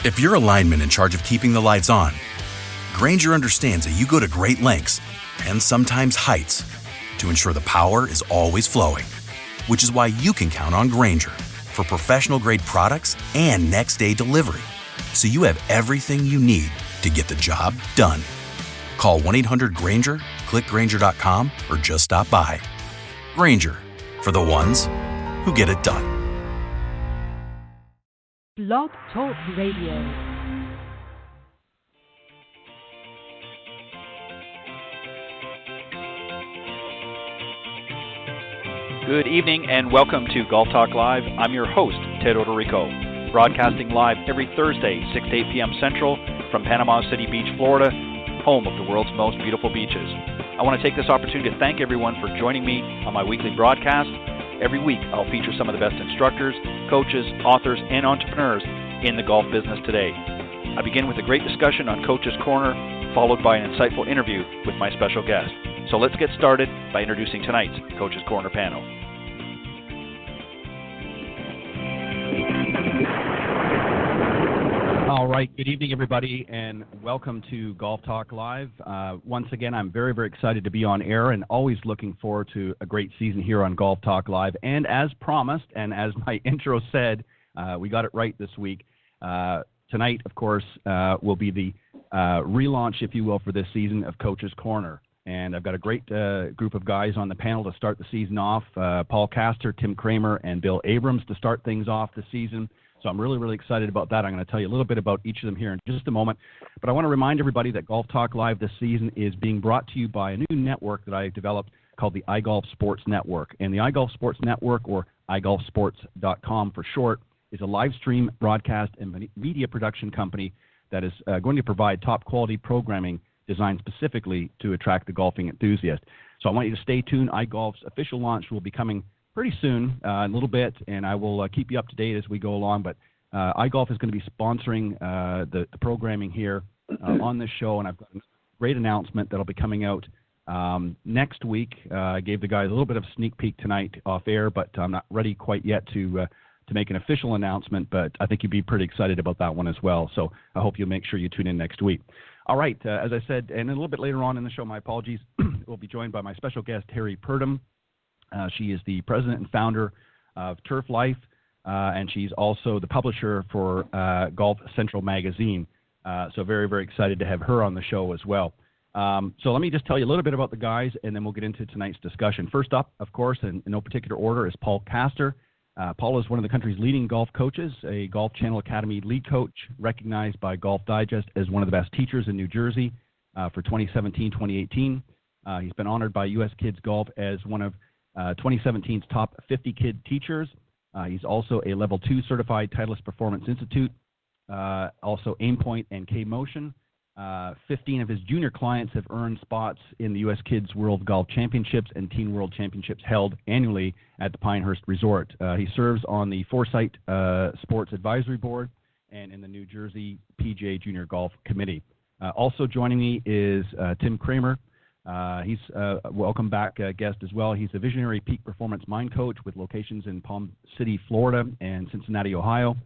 If you're a lineman in charge of keeping the lights on, Grainger understands that you go to great lengths and sometimes heights to ensure the power is always flowing, which is why you can count on Grainger for professional-grade products and next-day delivery, so you have everything you need to get the job done. Call 1-800-GRAINGER, click Grainger.com, or just stop by. Grainger, for the ones who get it done. Blog Talk Radio. Good evening and welcome to Golf Talk Live. I'm your host, Ted Odorico, broadcasting live every Thursday, 6 to 8 p.m. Central from Panama City Beach, Florida, home of the world's most beautiful beaches. I want to take this opportunity to thank everyone for joining me on my weekly broadcast. Every week, I'll feature some of the best instructors, coaches, authors, and entrepreneurs in the golf business today. I begin with a great discussion on Coach's Corner, followed by an insightful interview with my special guest. So let's get started by introducing tonight's Coach's Corner panel. All right, good evening, everybody, and welcome to Golf Talk Live. Once again, I'm very, very excited to be on air and always looking forward to a great season here on Golf Talk Live. And as promised, and as my intro said, we got it right this week. Tonight, of course, will be the relaunch, if you will, for this season of Coach's Corner. And I've got a great group of guys on the panel to start the season off. Paul Castor, Tim Kramer, and Bill Abrams to start things off this season. So I'm really, really excited about that. I'm going to tell you a little bit about each of them here in just a moment. But I want to remind everybody that Golf Talk Live this season is being brought to you by a new network that I've developed called the iGolf Sports Network. And the iGolf Sports Network, or iGolfsports.com for short, is a live stream broadcast and media production company that is going to provide top quality programming designed specifically to attract the golfing enthusiast. So I want you to stay tuned. iGolf's official launch will be coming pretty soon, in a little bit, and I will keep you up to date as we go along. But iGolf is going to be sponsoring the programming here on this show, and I've got a great announcement that will be coming out next week. I gave the guys a little bit of a sneak peek tonight off air, but I'm not ready quite yet to make an official announcement, but I think you'd be pretty excited about that one as well. So I hope you'll make sure you tune in next week. All right, as I said, and a little bit later on in the show, my apologies, we'll be joined by my special guest, Terrie Purdum. She is the president and founder of Turf Life, and she's also the publisher for Golf Central magazine. So very, very excited to have her on the show as well. So let me just tell you a little bit about the guys, and then we'll get into tonight's discussion. First up, of course, in no particular order, is Paul Castor. Paul is one of the country's leading golf coaches, a Golf Channel Academy lead coach, recognized by Golf Digest as one of the best teachers in New Jersey for 2017-2018. He's been honored by U.S. Kids Golf as one of 2017's top 50 kid teachers. He's also a Level 2 certified Titleist Performance Institute, also Aimpoint and K-Motion. 15 of his junior clients have earned spots in the U.S. Kids World Golf Championships and Teen World Championships held annually at the Pinehurst Resort. He serves on the Foresight Sports Advisory Board and in the New Jersey PGA Junior Golf Committee. Also joining me is Tim Kramer. He's a welcome back guest as well. He's a visionary peak performance mind coach with locations in Palm City, Florida, and Cincinnati, Ohio.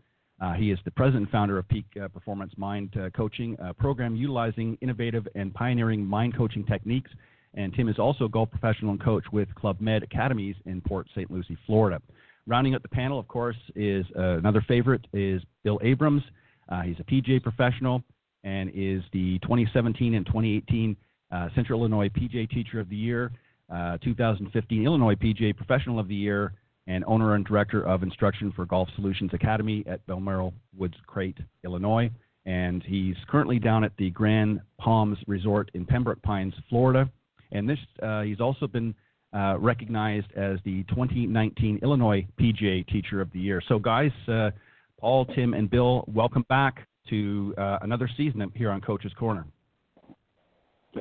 He is the president and founder of Peak Performance Mind Coaching, a program utilizing innovative and pioneering mind coaching techniques. And Tim is also a golf professional and coach with Club Med Academies in Port St. Lucie, Florida. Rounding up the panel, of course, is another favorite is Bill Abrams. He's a PGA professional and is the 2017 and 2018 Central Illinois PGA Teacher of the Year, 2015 Illinois PGA Professional of the Year, and owner and director of instruction for Golf Solutions Academy at Balmoral Woods Crate, Illinois. And he's currently down at the Grand Palms Resort in Pembroke Pines, Florida. And he's also been recognized as the 2019 Illinois PGA Teacher of the Year. So guys, Paul, Tim, and Bill, welcome back to another season here on Coach's Corner.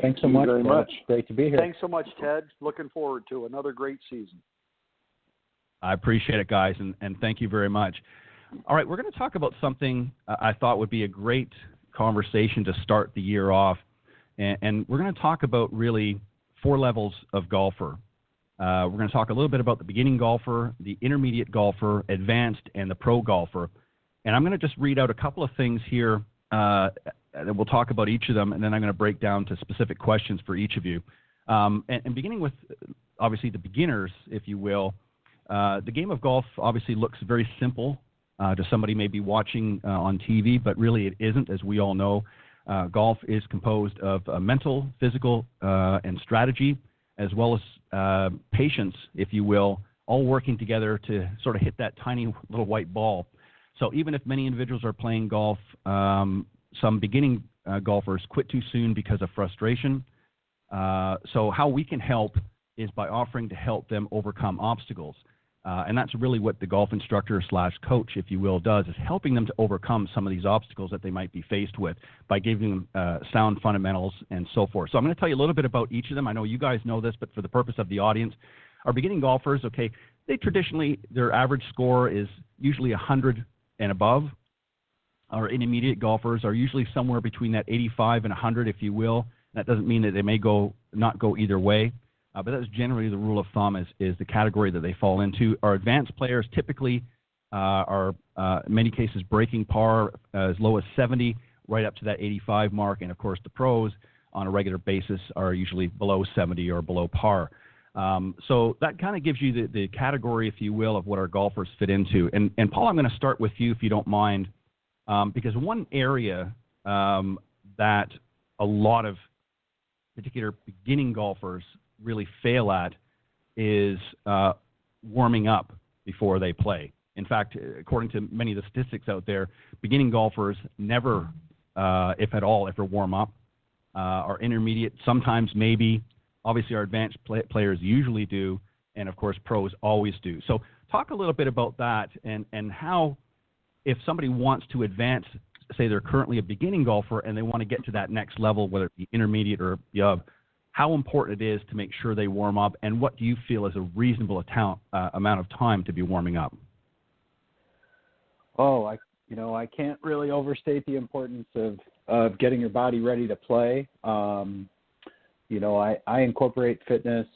Thanks so much. Very much. Great to be here. Thanks so much, Ted. Looking forward to another great season. I appreciate it, guys, and thank you very much. All right, we're going to talk about something I thought would be a great conversation to start the year off, and we're going to talk about really 4 levels of golfer. We're going to talk a little bit about the beginning golfer, the intermediate golfer, advanced, and the pro golfer. And I'm going to just read out a couple of things here, and we'll talk about each of them, and then I'm going to break down to specific questions for each of you. And beginning with, obviously, the beginners, if you will, the game of golf obviously looks very simple to somebody maybe watching on TV, but really it isn't, as we all know. Golf is composed of mental, physical, and strategy, as well as patience, if you will, all working together to sort of hit that tiny little white ball. So even if many individuals are playing golf, some beginning golfers quit too soon because of frustration. So how we can help is by offering to help them overcome obstacles. And that's really what the golf instructor / coach, if you will, does, is helping them to overcome some of these obstacles that they might be faced with by giving them sound fundamentals and so forth. So I'm going to tell you a little bit about each of them. I know you guys know this, but for the purpose of the audience, our beginning golfers, okay, they traditionally, their average score is usually 100 and above. Our intermediate golfers are usually somewhere between that 85 and 100, if you will. That doesn't mean that they may not go either way. But that's generally the rule of thumb is the category that they fall into. Our advanced players typically are, in many cases, breaking par as low as 70, right up to that 85 mark. And, of course, the pros on a regular basis are usually below 70 or below par. So that kind of gives you the category, if you will, of what our golfers fit into. And Paul, I'm going to start with you, if you don't mind, because one area that a lot of particular beginning golfers really fail at is warming up before they play. In fact, according to many of the statistics out there, beginning golfers never, if at all, ever warm up. Our intermediate, sometimes maybe. Obviously, our advanced players usually do, and, of course, pros always do. So talk a little bit about that and how, if somebody wants to advance, say they're currently a beginning golfer and they want to get to that next level, whether it be intermediate or above, how important it is to make sure they warm up, and what do you feel is a reasonable amount of time to be warming up? Oh, I can't really overstate the importance of getting your body ready to play. I incorporate fitness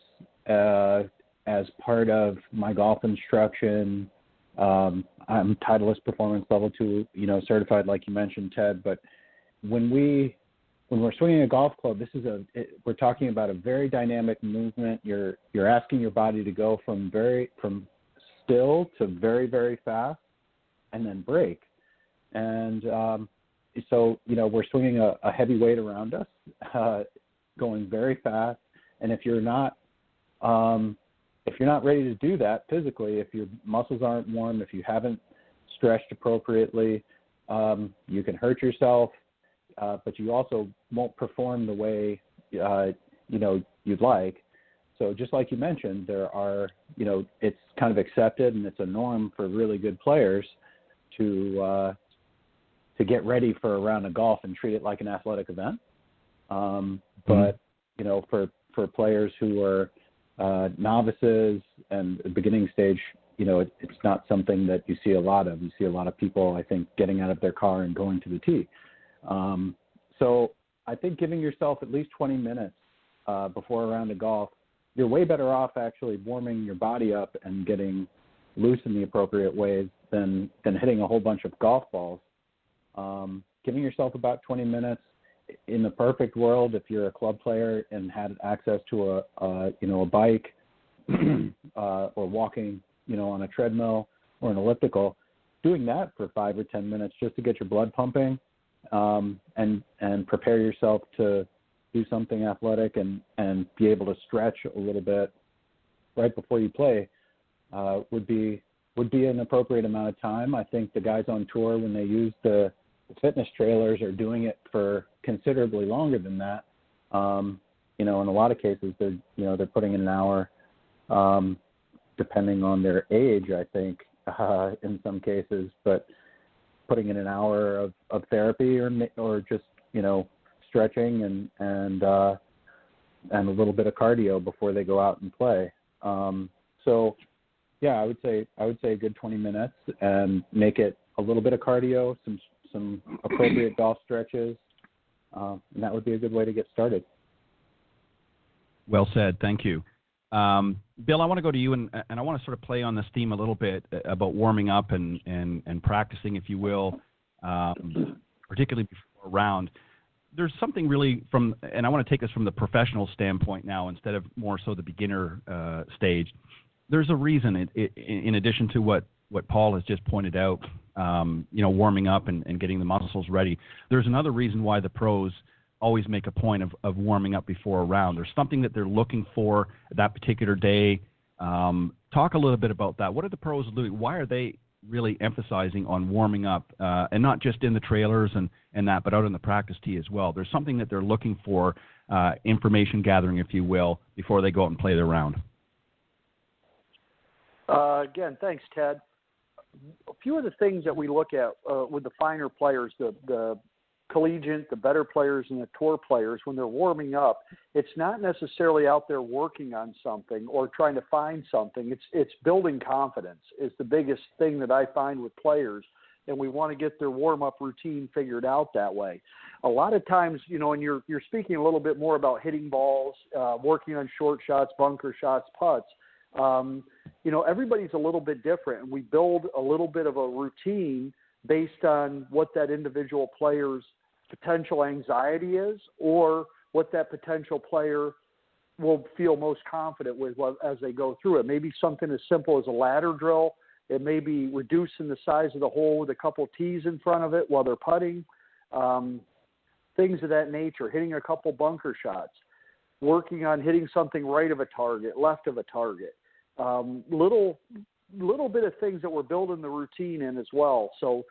as part of my golf instruction. I'm Titleist Performance Level 2, certified, like you mentioned, Ted. But when we're swinging a golf club, we're talking about a very dynamic movement. You're asking your body to go from still to very, very fast, and then break. And so we're swinging a heavy weight around us, going very fast. And if you're not ready to do that physically, if your muscles aren't warm, if you haven't stretched appropriately, you can hurt yourself. But you also won't perform the way, you'd like. So just like you mentioned, there are, it's kind of accepted and it's a norm for really good players to get ready for a round of golf and treat it like an athletic event. But, for players who are novices and beginning stage, it's not something that you see a lot of. You see a lot of people, I think, getting out of their car and going to the tee. So I think giving yourself at least 20 minutes before a round of golf, you're way better off actually warming your body up and getting loose in the appropriate ways than hitting a whole bunch of golf balls. Giving yourself about 20 minutes. In the perfect world, if you're a club player and had access to a bike or walking, on a treadmill or an elliptical, doing that for 5 or 10 minutes just to get your blood pumping and prepare yourself to do something athletic and be able to stretch a little bit right before you play would be an appropriate amount of time. I think the guys on tour, when they use the fitness trailers, are doing it for considerably longer than that. In a lot of cases, they're putting in an hour, depending on their age, I think, in some cases, but putting in an hour of therapy or just, stretching and a little bit of cardio before they go out and play. So yeah, I would say a good 20 minutes and make it a little bit of cardio, some appropriate golf stretches, and that would be a good way to get started. Well said. Thank you. Bill, I want to go to you, and I want to sort of play on this theme a little bit about warming up and practicing, if you will, particularly before a round. There's something really and I want to take us from the professional standpoint now instead of more so the beginner stage. There's a reason, in addition to what Paul has just pointed out, warming up and getting the muscles ready. There's another reason why the pros always make a point of warming up before a round. There's something that they're looking for that particular day. Talk a little bit about that. What are the pros doing? Why are they really emphasizing on warming up, and not just in the trailers and that, but out on the practice tee as well? There's something that they're looking for, information gathering, if you will, before they go out and play their round. Again, thanks, Ted. A few of the things that we look at with the finer players, the collegiate, the better players, and the tour players, when they're warming up, it's not necessarily out there working on something or trying to find something. It's building confidence is the biggest thing that I find with players, and we want to get their warm-up routine figured out that way. A lot of times, and you're speaking a little bit more about hitting balls, working on short shots, bunker shots, putts. Everybody's a little bit different, and we build a little bit of a routine based on what that individual player's potential anxiety is or what that potential player will feel most confident with as they go through it. Maybe something as simple as a ladder drill. It may be reducing the size of the hole with a couple tees in front of it while they're putting, things of that nature, hitting a couple bunker shots, working on hitting something right of a target, left of a target. Little bit of things that we're building the routine in as well. So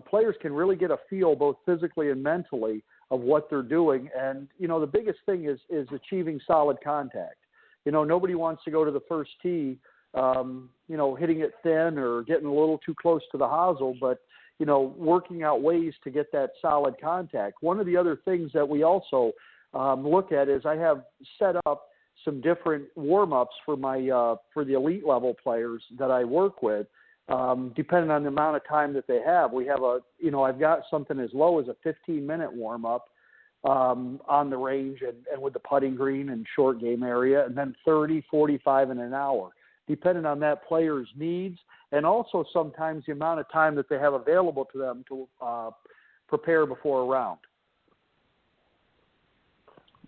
players can really get a feel both physically and mentally of what they're doing. And, the biggest thing is achieving solid contact. Nobody wants to go to the first tee, hitting it thin or getting a little too close to the hosel, but, working out ways to get that solid contact. One of the other things that we also look at is I have set up some different warm-ups for for the elite level players that I work with, depending on the amount of time that they have. We have I've got something as low as a 15-minute warm-up on the range and with the putting green and short game area, and then 30, 45, and an hour, depending on that player's needs, and also sometimes the amount of time that they have available to them to prepare before a round.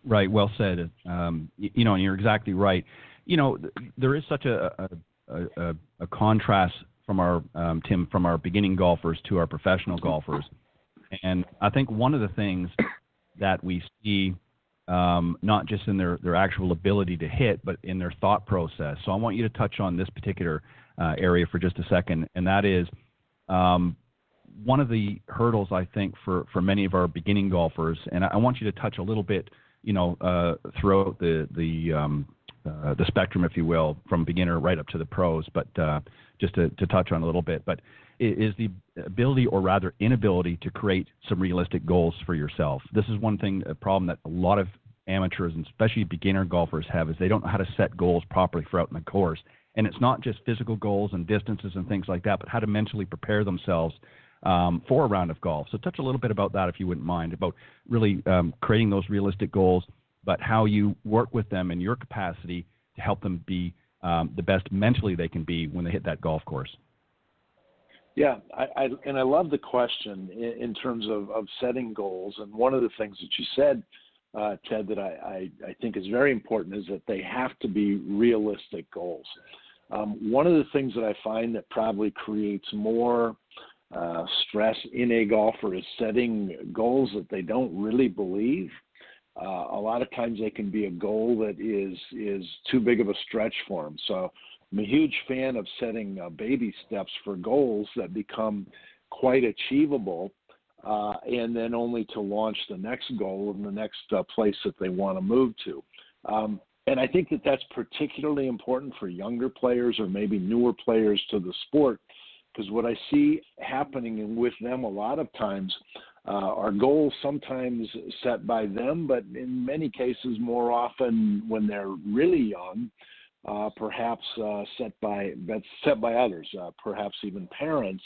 Right, well said. And you're exactly right. There is such a contrast from our Tim, from our beginning golfers to our professional golfers, and I think one of the things that we see, not just in their actual ability to hit, but in their thought process. So I want you to touch on this particular area for just a second, and that is one of the hurdles I think for many of our beginning golfers, and I want you to touch a little bit, throughout the spectrum, if you will, from beginner right up to the pros, but just to touch on a little bit, but is the ability, or rather inability, to create some realistic goals for yourself. This is one thing, a problem that a lot of amateurs and especially beginner golfers have, is they don't know how to set goals properly throughout the course. And it's not just physical goals and distances and things like that, but how to mentally prepare themselves for a round of golf. So touch a little bit about that, if you wouldn't mind, about really creating those realistic goals, but how you work with them in your capacity to help them be the best mentally they can be when they hit that golf course. Yeah, I love the question in terms of setting goals. And one of the things that you said, Ted, that I think is very important is that they have to be realistic goals. One of the things that I find that probably creates more stress in a golfer is setting goals that they don't really believe. A lot of times they can be a goal that is too big of a stretch for them. So I'm a huge fan of setting baby steps for goals that become quite achievable, and then only to launch the next goal in the next place that they want to move to. And I think that that's particularly important for younger players or maybe newer players to the sport, because what I see happening with them a lot of times are goals sometimes set by them, but in many cases more often when they're really young, perhaps set by others, perhaps even parents,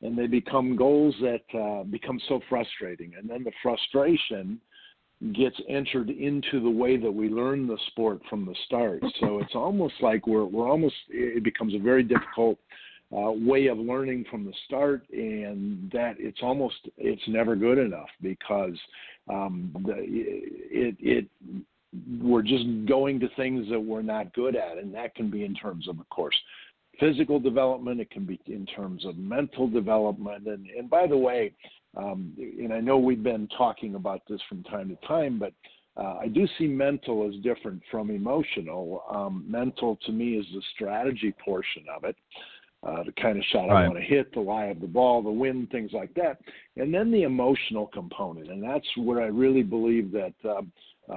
and they become goals that become so frustrating. And then the frustration gets entered into the way that we learn the sport from the start. So it's almost like it becomes a very difficult way of learning from the start, and that it's never good enough because we're just going to things that we're not good at, and that can be in terms of course, physical development. It can be in terms of mental development. And by the way, and I know we've been talking about this from time to time, but I do see mental as different from emotional. Mental to me is the strategy portion of it, the kind of shot I want to hit, the lie of the ball, the wind, things like that. And then the emotional component. And that's where I really believe that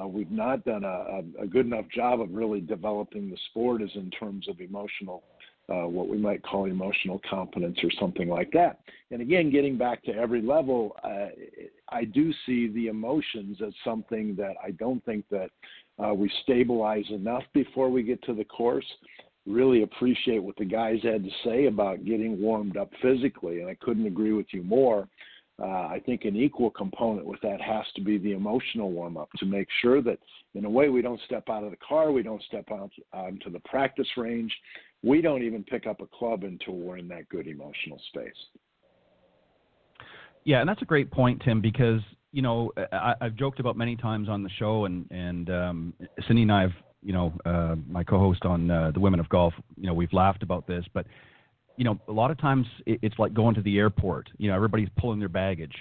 we've not done a good enough job of really developing the sport is in terms of emotional, what we might call emotional competence or something like that. And again, getting back to every level, I do see the emotions as something that I don't think that we stabilize enough before we get to the course. Really appreciate what the guys had to say about getting warmed up physically, and I couldn't agree with you more. I think an equal component with that has to be the emotional warm-up to make sure that, in a way, we don't step out of the car, we don't step out onto the practice range, we don't even pick up a club until we're in that good emotional space. Yeah, and that's a great point, Tim, because, you know, I've joked about many times on the show, and Cindy and I have, you know, my co-host on the Women of Golf, you know, we've laughed about this, but, you know, a lot of times it's like going to the airport. You know, everybody's pulling their baggage.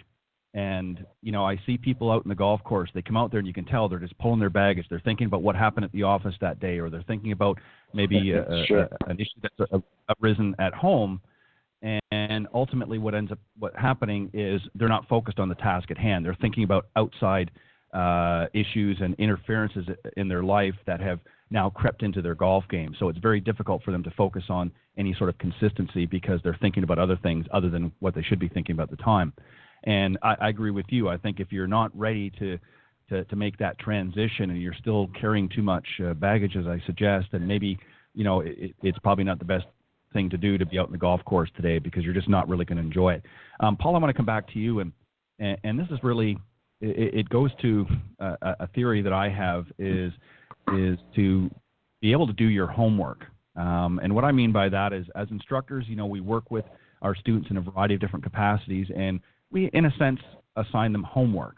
And, you know, I see people out in the golf course. They come out there and you can tell they're just pulling their baggage. They're thinking about what happened at the office that day, or they're thinking about maybe an issue that's arisen at home. And ultimately what happening is they're not focused on the task at hand. They're thinking about outside issues and interferences in their life that have now crept into their golf game. So it's very difficult for them to focus on any sort of consistency because they're thinking about other things other than what they should be thinking about at the time. And I agree with you. I think if you're not ready to make that transition and you're still carrying too much baggage, as I suggest, then maybe, you know, it's probably not the best thing to do to be out in the golf course today because you're just not really going to enjoy it. Paul, I want to come back to you, and this is really, it goes to a theory that I have is to be able to do your homework. And what I mean by that is, as instructors, you know, we work with our students in a variety of different capacities, and we, in a sense, assign them homework.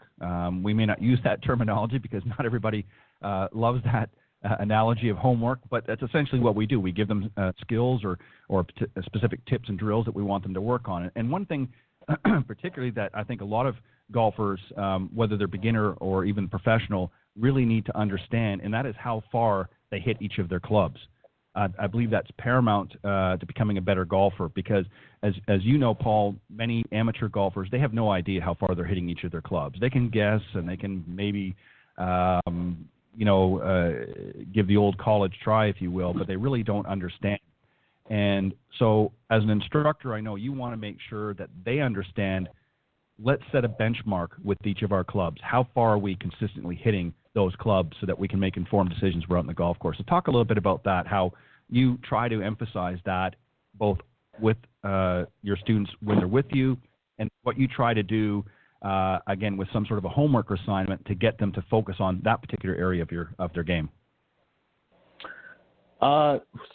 We may not use that terminology because not everybody loves that analogy of homework, but that's essentially what we do. We give them skills or specific tips and drills that we want them to work on. And one thing particularly that I think a lot of golfers, whether they're beginner or even professional, really need to understand, and that is how far they hit each of their clubs. I believe that's paramount to becoming a better golfer because, as you know, Paul, many amateur golfers, they have no idea how far they're hitting each of their clubs. They can guess and they can maybe, give the old college try, if you will, but they really don't understand. And so as an instructor, I know you want to make sure that they understand, let's set a benchmark with each of our clubs. How far are we consistently hitting those clubs so that we can make informed decisions we're out on the golf course? So talk a little bit about that, how you try to emphasize that both with your students when they're with you and what you try to do, again, with some sort of a homework assignment to get them to focus on that particular area of their game.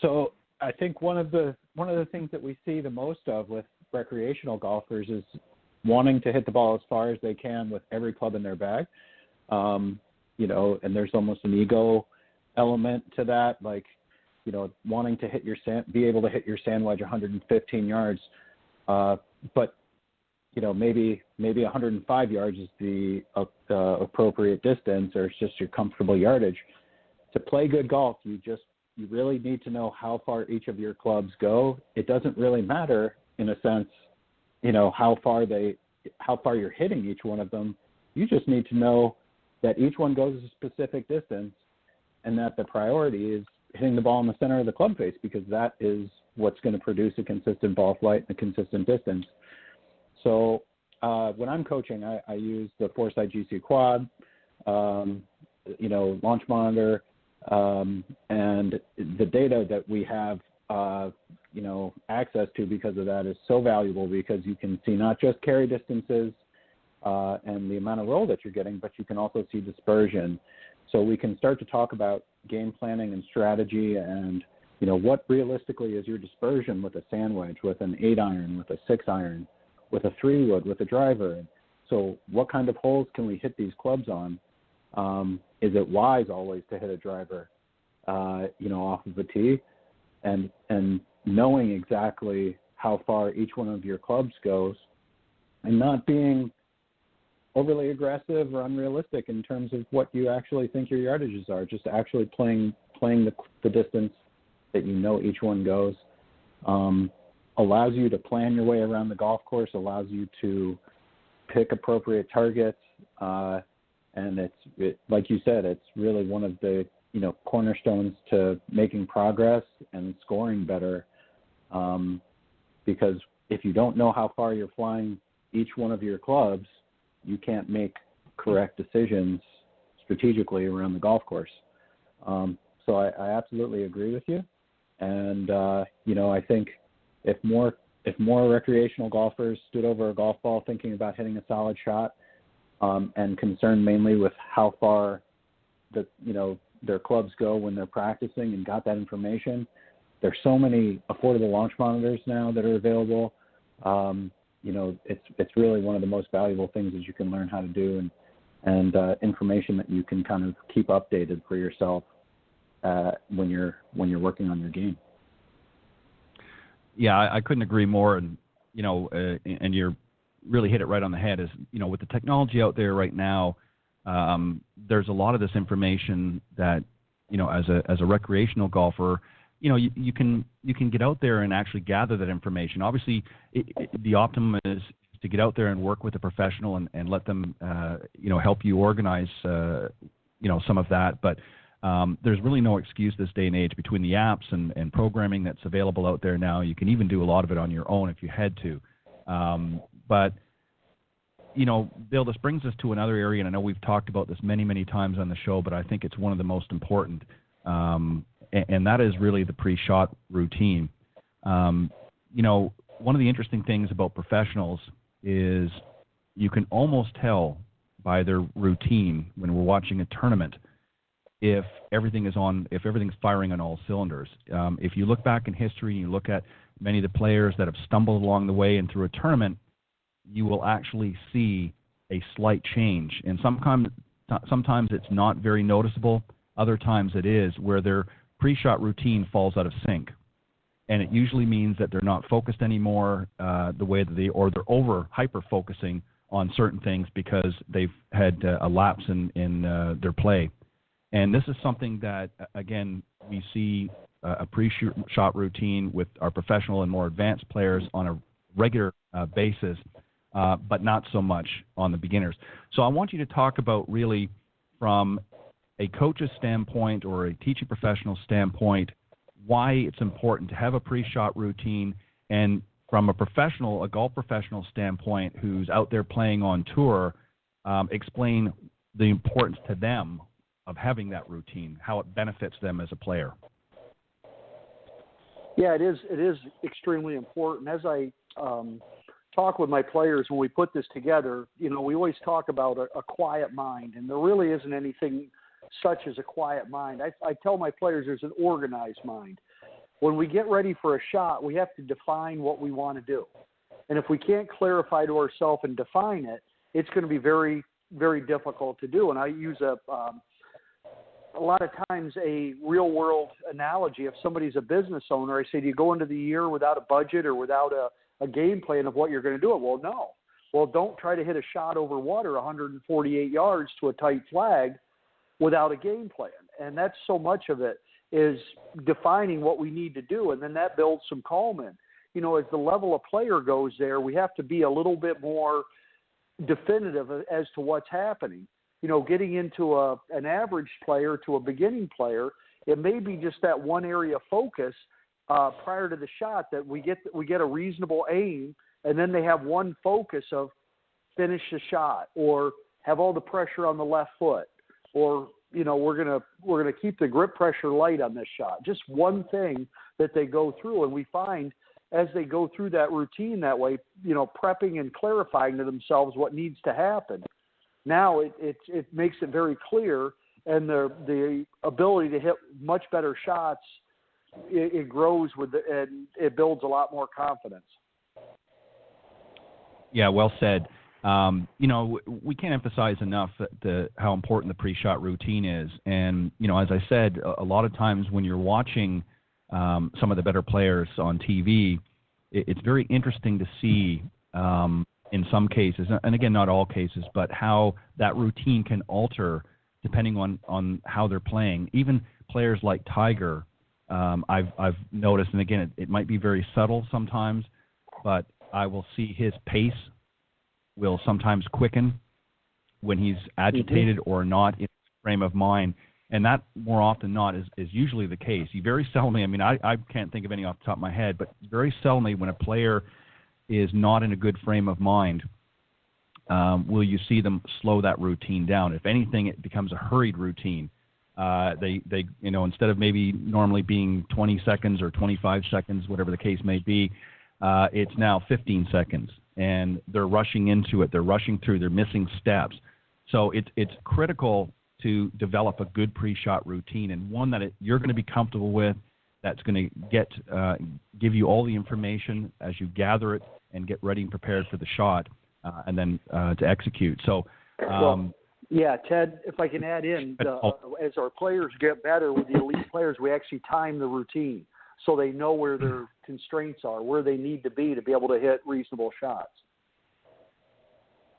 So I think one of the things that we see the most of with recreational golfers is wanting to hit the ball as far as they can with every club in their bag. You know, and there's almost an ego element to that, like, you know, wanting to hit be able to hit your sand wedge 115 yards, but you know, maybe 105 yards is the appropriate distance, or it's just your comfortable yardage. To play good golf, you really need to know how far each of your clubs go. It doesn't really matter, in a sense, you know, how far you're hitting each one of them. You just need to know that each one goes a specific distance, and that the priority is hitting the ball in the center of the club face, because that is what's going to produce a consistent ball flight and a consistent distance. So when I'm coaching, I use the Foresight GC Quad, you know, launch monitor, and the data that we have, you know, access to because of that is so valuable, because you can see not just carry distances, and the amount of roll that you're getting, but you can also see dispersion. So we can start to talk about game planning and strategy and, what realistically is your dispersion with a sand wedge, with an 8-iron, with a 6-iron, with a 3-wood, with a driver. So what kind of holes can we hit these clubs on? Is it wise always to hit a driver, off of a tee? And knowing exactly how far each one of your clubs goes and not being overly aggressive or unrealistic in terms of what you actually think your yardages are, just actually playing the distance that each one goes, allows you to plan your way around the golf course, allows you to pick appropriate targets, and like you said, it's really one of the cornerstones to making progress and scoring better, because if you don't know how far you're flying each one of your clubs, you can't make correct decisions strategically around the golf course. So I absolutely agree with you. And, I think if more recreational golfers stood over a golf ball thinking about hitting a solid shot, and concerned mainly with how far their clubs go when they're practicing and got that information, there's so many affordable launch monitors now that are available. It's really one of the most valuable things that you can learn how to do, and information that you can kind of keep updated for yourself when you're working on your game. Yeah, I couldn't agree more. And and you're really hit it right on the head. Is with the technology out there right now, there's a lot of this information that as a recreational golfer, you can get out there and actually gather that information. Obviously, the optimum is to get out there and work with a professional and let them help you organize some of that. But there's really no excuse this day and age between the apps and programming that's available out there now. You can even do a lot of it on your own if you had to. But Bill, this brings us to another area, and I know we've talked about this many, many times on the show, but I think it's one of the most important, and that is really the pre-shot routine. One of the interesting things about professionals is you can almost tell by their routine when we're watching a tournament if everything's firing on all cylinders. If you look back in history and you look at many of the players that have stumbled along the way and through a tournament, you will actually see a slight change. And sometimes it's not very noticeable. Other times it is, where their pre-shot routine falls out of sync. And it usually means that they're not focused anymore the way that or they're hyper-focusing on certain things because they've had a lapse in their play. And this is something that, again, we see a pre-shot routine with our professional and more advanced players on a regular basis, but not so much on the beginners. So I want you to talk about really from a coach's standpoint or a teaching professional standpoint, why it's important to have a pre-shot routine, and from a golf professional standpoint who's out there playing on tour, explain the importance to them of having that routine, how it benefits them as a player. Yeah, it is extremely important. As I talk with my players when we put this together, we always talk about a quiet mind, and there really isn't anything such as a quiet mind. I tell my players there's an organized mind. When we get ready for a shot, we have to define what we want to do. And if we can't clarify to ourselves and define it, it's going to be very, very difficult to do. And I use a lot of times a real world analogy. If somebody's a business owner, I say, do you go into the year without a budget or without a game plan of what you're going to do? Well, no. Well, don't try to hit a shot over water 148 yards to a tight flag without a game plan. And that's so much of it is defining what we need to do. And then that builds some calm in. As the level of player goes there, we have to be a little bit more definitive as to what's happening. Getting into an average player to a beginning player, it may be just that one area of focus prior to the shot that we get a reasonable aim, and then they have one focus of finish the shot or have all the pressure on the left foot, or we're gonna keep the grip pressure light on this shot. Just one thing that they go through, and we find as they go through that routine that way, prepping and clarifying to themselves what needs to happen. Now it makes it very clear, and the ability to hit much better shots, it grows and it builds a lot more confidence. Yeah, well said. We can't emphasize enough how important the pre-shot routine is. And, as I said, a lot of times when you're watching some of the better players on TV, it's very interesting to see in some cases, and again, not all cases, but how that routine can alter depending on how they're playing. Even players like Tiger, I've noticed, and again, it might be very subtle sometimes, but I will see his pace will sometimes quicken when he's agitated or not in frame of mind. And that more often than not is usually the case. You very seldomly, I can't think of any off the top of my head, but very seldomly when a player is not in a good frame of mind, will you see them slow that routine down. If anything, it becomes a hurried routine. They instead of maybe normally being 20 seconds or 25 seconds, whatever the case may be, it's now 15 seconds, and they're rushing into it. They're rushing through. They're missing steps. So it's critical to develop a good pre-shot routine, and one that you're going to be comfortable with, that's going to give you all the information as you gather it and get ready and prepared for the shot, and then to execute. So, yeah, Ted, if I can add in, as our players get better with the elite players, we actually time the routine so they know where their constraints are, where they need to be able to hit reasonable shots.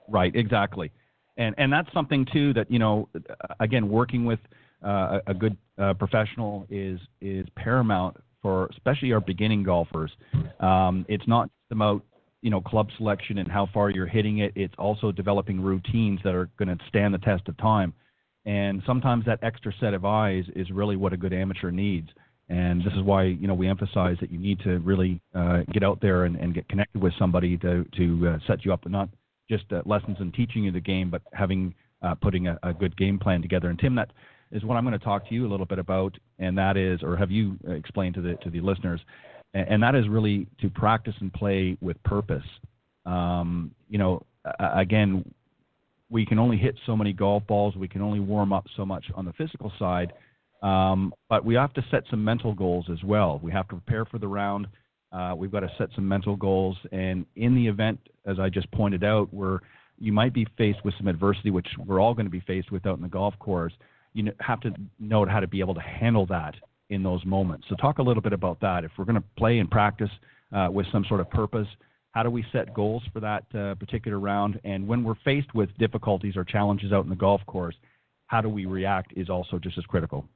Right, exactly. And that's something, too, that, again, working with a good professional is paramount for especially our beginning golfers. It's not about, club selection and how far you're hitting it. It's also developing routines that are going to stand the test of time. And sometimes that extra set of eyes is really what a good amateur needs. And this is why, we emphasize that you need to really get out there and get connected with somebody to set you up, and not just lessons in teaching you the game, but putting a good game plan together. And Tim, that is what I'm going to talk to you a little bit about, and that is, or have you explained to the listeners, and that is really to practice and play with purpose. Again, we can only hit so many golf balls. We can only warm up so much on the physical side, but we have to set some mental goals as well. We have to prepare for the round. We've got to set some mental goals, and in the event, as I just pointed out, where you might be faced with some adversity, which we're all going to be faced with out in the golf course, you have to know how to be able to handle that in those moments. So talk a little bit about that. If we're going to play and practice with some sort of purpose, how do we set goals for that particular round? And when we're faced with difficulties or challenges out in the golf course, how do we react is also just as critical.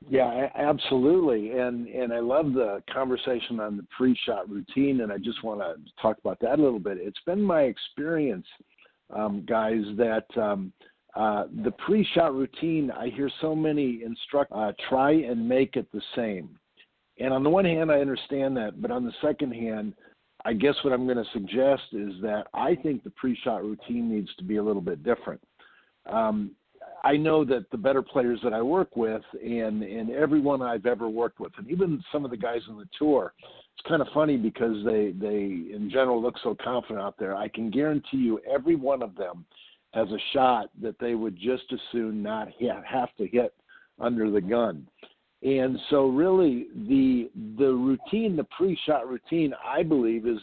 Yeah, absolutely. And I love the conversation on the pre-shot routine, and I just want to talk about that a little bit. It's been my experience, guys, that the pre-shot routine, I hear so many instructors try and make it the same. And on the one hand, I understand that, but on the second hand, I guess what I'm going to suggest is that I think the pre-shot routine needs to be a little bit different. I know that the better players that I work with, and everyone I've ever worked with, and even some of the guys on the tour, it's kind of funny because they in general look so confident out there. I can guarantee you every one of them has a shot that they would just as soon not have to hit under the gun. And so really the routine, the pre-shot routine, I believe is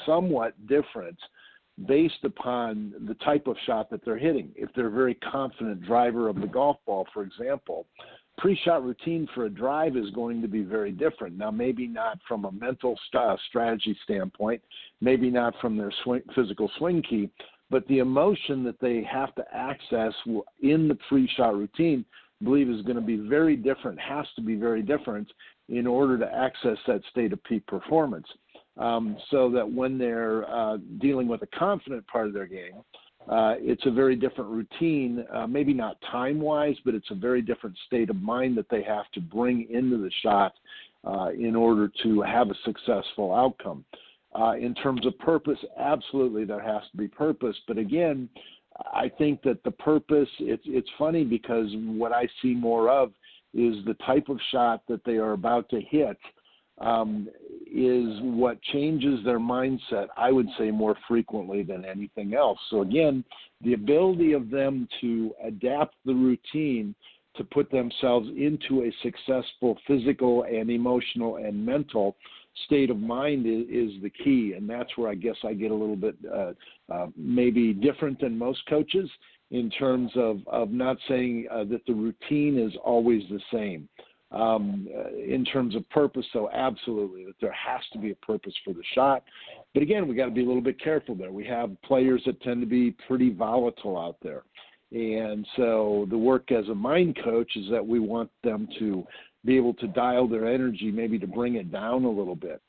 somewhat different based upon the type of shot that they're hitting. If they're a very confident driver of the golf ball, for example, pre-shot routine for a drive is going to be very different. Now, maybe not from a mental strategy standpoint, maybe not from their physical swing key, but the emotion that they have to access in the pre-shot routine, I believe, is going to be very different, has to be very different in order to access that state of peak performance. So that when they're dealing with a confident part of their game, it's a very different routine, maybe not time-wise, but it's a very different state of mind that they have to bring into the shot in order to have a successful outcome. In terms of purpose, absolutely there has to be purpose. But again, I think that the purpose, it's funny because what I see more of is the type of shot that they are about to hit is what changes their mindset, I would say, more frequently than anything else. So again, the ability of them to adapt the routine to put themselves into a successful physical and emotional and mental state of mind is the key. And that's where I guess I get a little bit maybe different than most coaches in terms of not saying that the routine is always the same. In terms of purpose, so absolutely, that there has to be a purpose for the shot. But again, we got to be a little bit careful there. We have players that tend to be pretty volatile out there. And so the work as a mind coach is that we want them to be able to dial their energy, maybe to bring it down a little bit.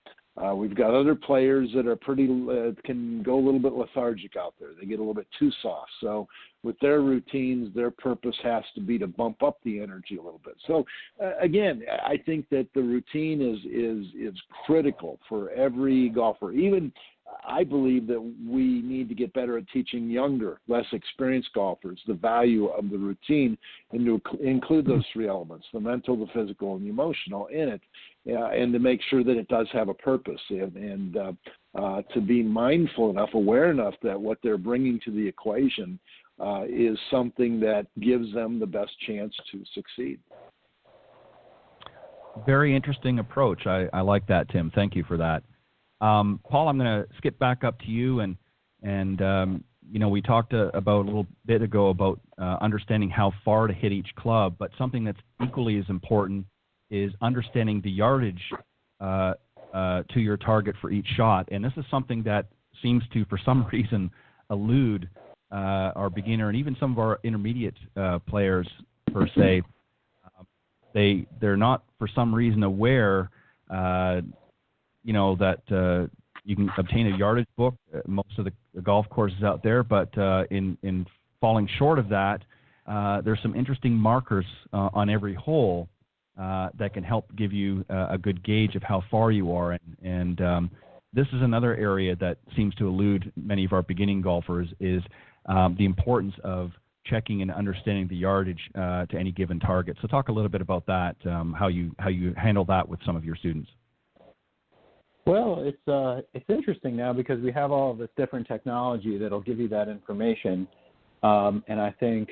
We've got other players that are can go a little bit lethargic out there. They get a little bit too soft. So with their routines, their purpose has to be to bump up the energy a little bit. So again, I think that the routine is critical for every golfer. Even I believe that we need to get better at teaching younger, less experienced golfers the value of the routine and to include those three elements, the mental, the physical, and the emotional in it, and to make sure that it does have a purpose and to be mindful enough, aware enough that what they're bringing to the equation is something that gives them the best chance to succeed. Very interesting approach. I like that, Tim. Thank you for that. Paul, I'm going to skip back up to you, and we talked about a little bit ago about understanding how far to hit each club, but something that's equally as important is understanding the yardage to your target for each shot, and this is something that seems to, for some reason, elude our beginner and even some of our intermediate players, per se. They're not, for some reason, aware that you can obtain a yardage book, most of the golf courses out there, but in falling short of that, there's some interesting markers on every hole that can help give you a good gauge of how far you are. And this is another area that seems to elude many of our beginning golfers is the importance of checking and understanding the yardage to any given target. So talk a little bit about that, how you handle that with some of your students. Well, it's interesting now because we have all of this different technology that'll give you that information, and I think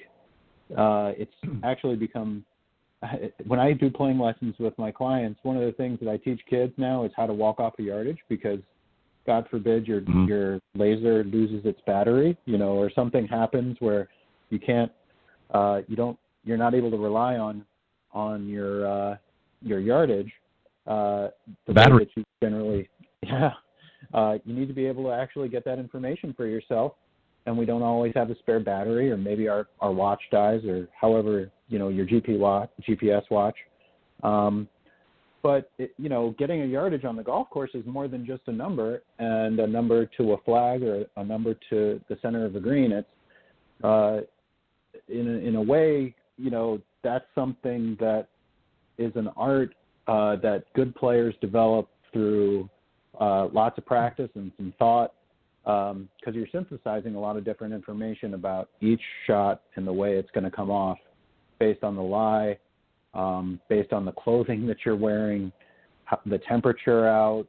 it's actually become. When I do playing lessons with my clients, one of the things that I teach kids now is how to walk off a yardage because, God forbid, your laser loses its battery, or something happens where you can't, you're not able to rely on your yardage. The battery that you generally, you need to be able to actually get that information for yourself, and we don't always have a spare battery, or maybe our watch dies, or however, your GPS watch. But getting a yardage on the golf course is more than just a number and a number to a flag or a number to the center of the green. It's in a way, that's something that is an art that good players develop through lots of practice and some thought, because you're synthesizing a lot of different information about each shot and the way it's going to come off based on the lie, based on the clothing that you're wearing, the temperature out,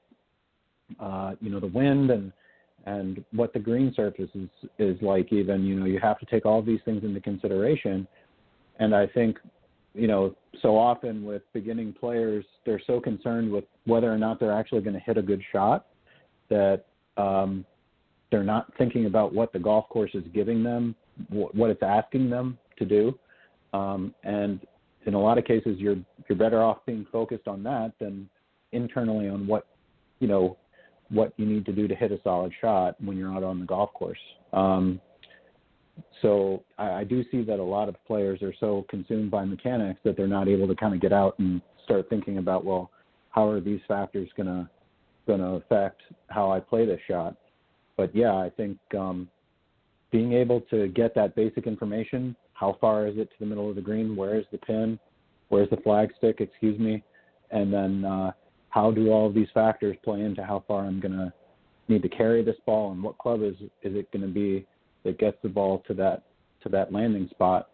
the wind and what the green surface is like even. You have to take all of these things into consideration. And I think, so often with beginning players, they're so concerned with whether or not they're actually going to hit a good shot that they're not thinking about what the golf course is giving them, what it's asking them to do. And in a lot of cases, you're better off being focused on that than internally on what you need to do to hit a solid shot when you're out on the golf course. So I do see that a lot of players are so consumed by mechanics that they're not able to kind of get out and start thinking about, well, how are these factors going to affect how I play this shot? But yeah, I think being able to get that basic information, how far is it to the middle of the green, where is the pin, where's the flag stick, and then how do all of these factors play into how far I'm going to need to carry this ball, and what club is it going to be that gets the ball to that landing spot.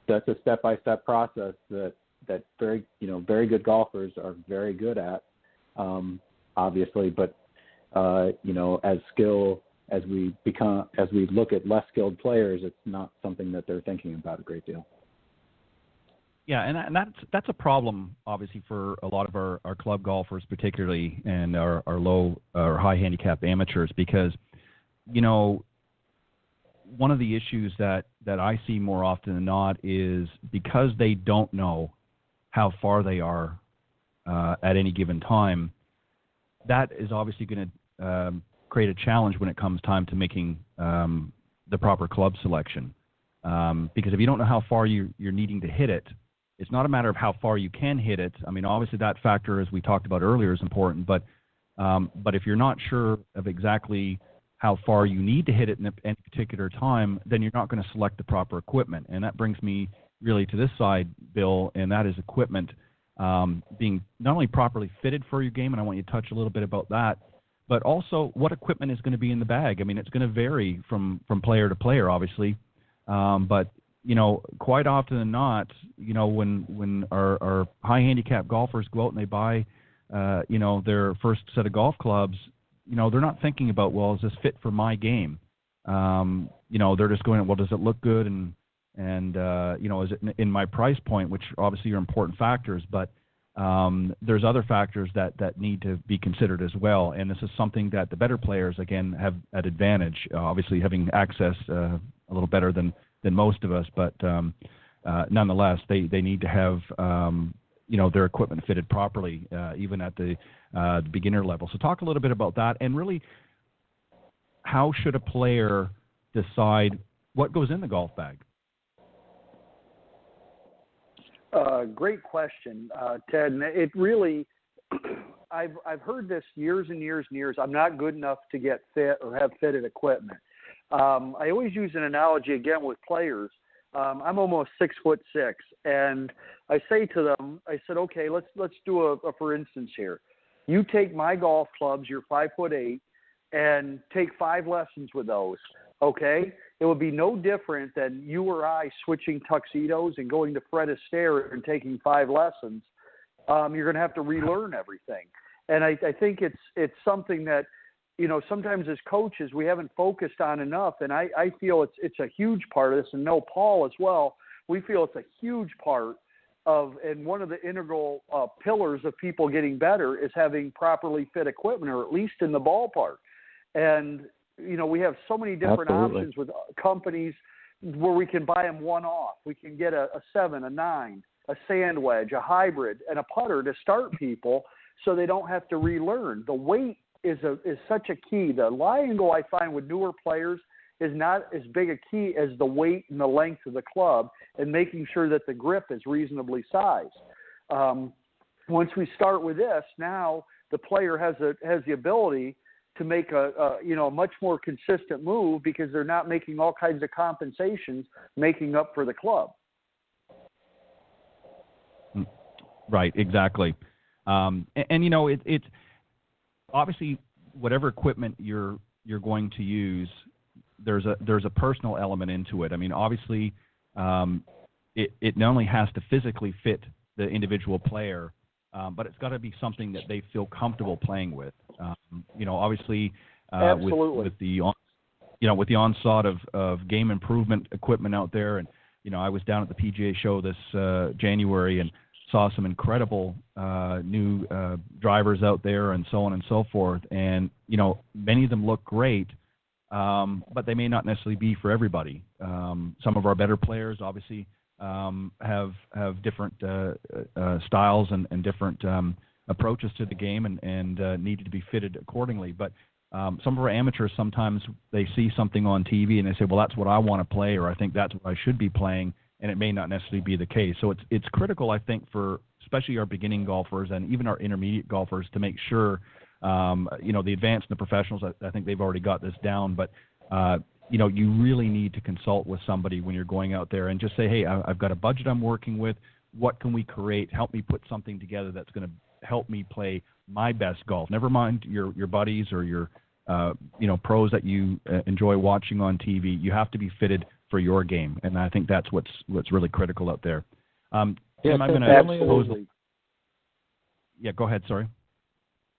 That's a step-by-step process that that very good golfers are very good at, obviously, but as we look at less skilled players, it's not something that they're thinking about a great deal. Yeah, and that's a problem, obviously, for a lot of our club golfers, particularly, and our low or high handicap amateurs, because, one of the issues that I see more often than not is because they don't know how far they are at any given time, that is obviously going to create a challenge when it comes time to making the proper club selection. Because if you don't know how far you're needing to hit it, it's not a matter of how far you can hit it. I mean, obviously that factor, as we talked about earlier, is important, but if you're not sure of exactly how far you need to hit it in any particular time, then you're not going to select the proper equipment. And that brings me really to this side, Bill, and that is equipment being not only properly fitted for your game, and I want you to touch a little bit about that, but also what equipment is going to be in the bag. I mean, it's going to vary from player to player, obviously, but quite often than not, when our high handicap golfers go out and they buy, their first set of golf clubs, they're not thinking about, well, is this fit for my game? They're just going, well, does it look good? And is it in my price point, which obviously are important factors, but there's other factors that need to be considered as well. And this is something that the better players, again, have at advantage, obviously having access a little better than most of us, but nonetheless, they need to have their equipment fitted properly, even at the beginner level. So talk a little bit about that, and really, how should a player decide what goes in the golf bag? Great question, Ted. And it really, I've heard this years and years and years. I'm not good enough to get fit or have fitted equipment. I always use an analogy again with players. I'm almost 6'6", and I say to them, I said, okay, let's do a for instance here. You take my golf clubs, you're 5'8", and take 5 lessons with those. Okay, it would be no different than you or I switching tuxedos and going to Fred Astaire and taking 5 lessons. You're going to have to relearn everything, and I think it's something that, sometimes as coaches we haven't focused on enough, and I feel it's a huge part of this, and know Paul as well. We feel it's a huge part of, and one of the integral pillars of people getting better is having properly fit equipment, or at least in the ballpark. And we have so many different options with companies where we can buy them one-off. We can get a 7, a 9, a sand wedge, a hybrid, and a putter to start people so they don't have to relearn. The weight is such a key. The lie angle I find with newer players is not as big a key as the weight and the length of the club, and making sure that the grip is reasonably sized. Once we start with this, now the player has the ability to make a much more consistent move, because they're not making all kinds of compensations making up for the club. Right, exactly. It's obviously whatever equipment you're going to use, there's a personal element into it. I mean, obviously, it not only has to physically fit the individual player, but it's got to be something that they feel comfortable playing with. Obviously, with the onslaught of game improvement equipment out there, and I was down at the PGA show this January and saw some incredible new drivers out there, and so on and so forth. And many of them look great, but they may not necessarily be for everybody. Some of our better players, obviously, have different styles and different approaches to the game, and needed to be fitted accordingly. But some of our amateurs, sometimes they see something on TV and they say, well, that's what I want to play, or I think that's what I should be playing, and it may not necessarily be the case. So it's critical, I think, for especially our beginning golfers and even our intermediate golfers to make sure, the advanced and the professionals, I think they've already got this down, but you really need to consult with somebody when you're going out there and just say, hey, I've got a budget I'm working with. What can we create? Help me put something together that's going to help me play my best golf. Never mind your buddies or your pros that you enjoy watching on TV. You have to be fitted for your game, and I think that's what's really critical out there. Yeah, Tim, I'm going to pose. Yeah, go ahead. Sorry.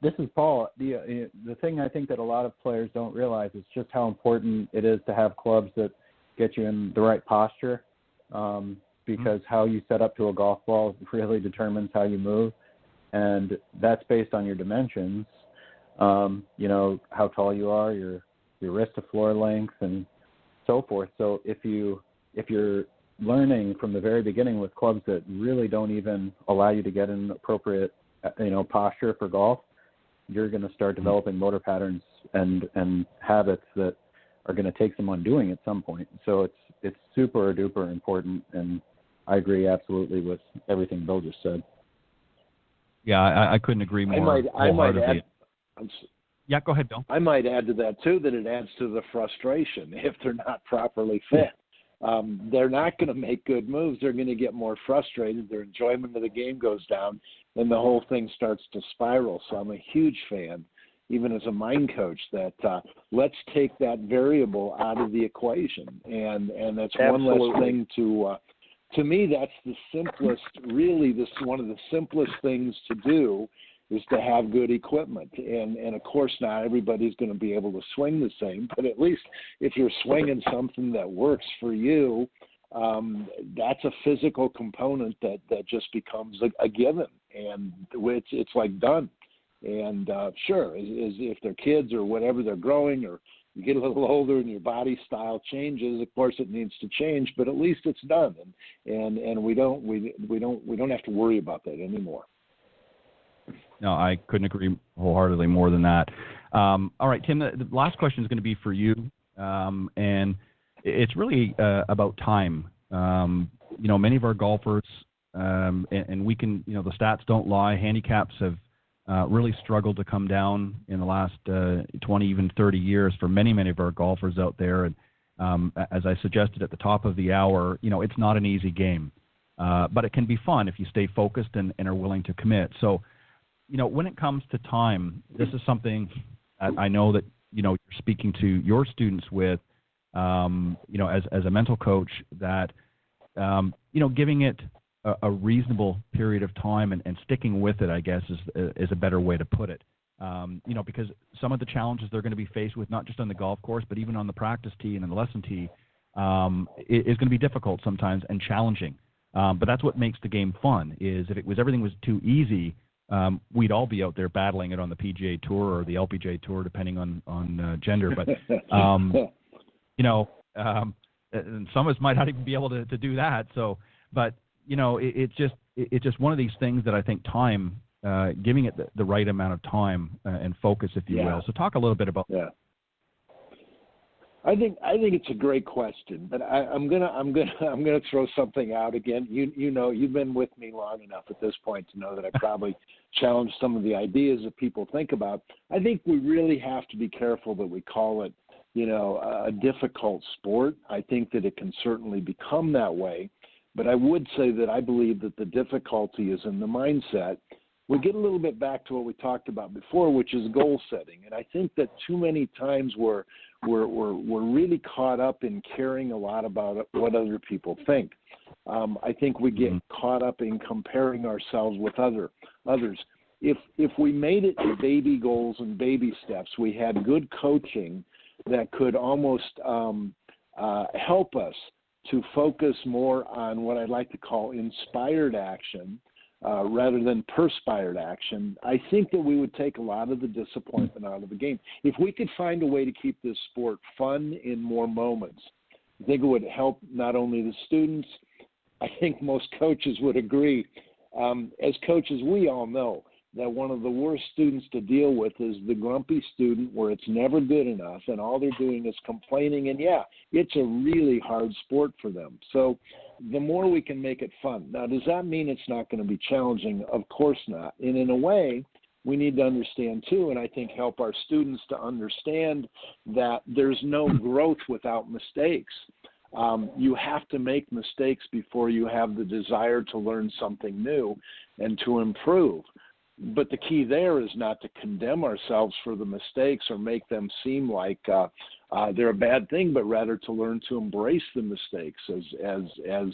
This is Paul. The thing I think that a lot of players don't realize is just how important it is to have clubs that get you in the right posture, because how you set up to a golf ball really determines how you move, and that's based on your dimensions. How tall you are, your wrist to floor length, and so forth. So if you're learning from the very beginning with clubs that really don't even allow you to get an appropriate posture for golf, you're going to start developing motor patterns and habits that are going to take some undoing at some point. So it's super duper important, and I agree absolutely with everything Bill just said. Yeah, I couldn't agree more. I might add. Yeah, go ahead, Bill. I might add to that too that it adds to the frustration if they're not properly fit. They're not going to make good moves. They're going to get more frustrated. Their enjoyment of the game goes down, and the whole thing starts to spiral. So I'm a huge fan, even as a mind coach, that let's take that variable out of the equation. And that's Absolutely. one less thing to me, that's the simplest, really, this one of the simplest things to do is to have good equipment. And of course, not everybody's going to be able to swing the same, but at least if you're swinging something that works for you, that's a physical component that just becomes a given, and it's like done. And sure, if they're kids or whatever, they're growing, or you get a little older and your body style changes, of course it needs to change, but at least it's done, and we don't have to worry about that anymore. No, I couldn't agree wholeheartedly more than that. All right, Tim, the last question is going to be for you, and it's really about time. Many of our golfers, and we can, the stats don't lie, handicaps have really struggled to come down in the last 20, even 30 years for many, many of our golfers out there. And as I suggested at the top of the hour, it's not an easy game, but it can be fun if you stay focused and are willing to commit. So, when it comes to time, this is something that I know that, you're speaking to your students with, as a mental coach, that, giving it a reasonable period of time and sticking with it, I guess, is a better way to put it. Because some of the challenges they're going to be faced with, not just on the golf course, but even on the practice tee and on the lesson tee, is going to be difficult sometimes and challenging. But that's what makes the game fun, is if everything was too easy, we'd all be out there battling it on the PGA Tour or the LPGA Tour, depending on gender. But, and some of us might not even be able to do that. So, but, it's just one of these things that I think time, giving it the right amount of time and focus, if you will. So talk a little bit about that. I think it's a great question, but I'm gonna throw something out again. You've been with me long enough at this point to know that I probably challenge some of the ideas that people think about. I think we really have to be careful that we call it, a difficult sport. I think that it can certainly become that way, but I would say that I believe that the difficulty is in the mindset. We get a little bit back to what we talked about before, which is goal setting, and I think that too many times we're really caught up in caring a lot about what other people think. I think we get caught up in comparing ourselves with others. If we made it baby goals and baby steps, we had good coaching that could almost help us to focus more on what I'd like to call inspired action rather than perspired action, I think that we would take a lot of the disappointment out of the game. If we could find a way to keep this sport fun in more moments, I think it would help not only the students, I think most coaches would agree. As coaches, we all know that one of the worst students to deal with is the grumpy student where it's never good enough and all they're doing is complaining. And yeah, it's a really hard sport for them. So the more we can make it fun. Now, does that mean it's not going to be challenging? Of course not. And in a way, we need to understand too, and I think help our students to understand that there's no growth without mistakes. You have to make mistakes before you have the desire to learn something new and to improve. But the key there is not to condemn ourselves for the mistakes or make them seem like they're a bad thing, but rather to learn to embrace the mistakes as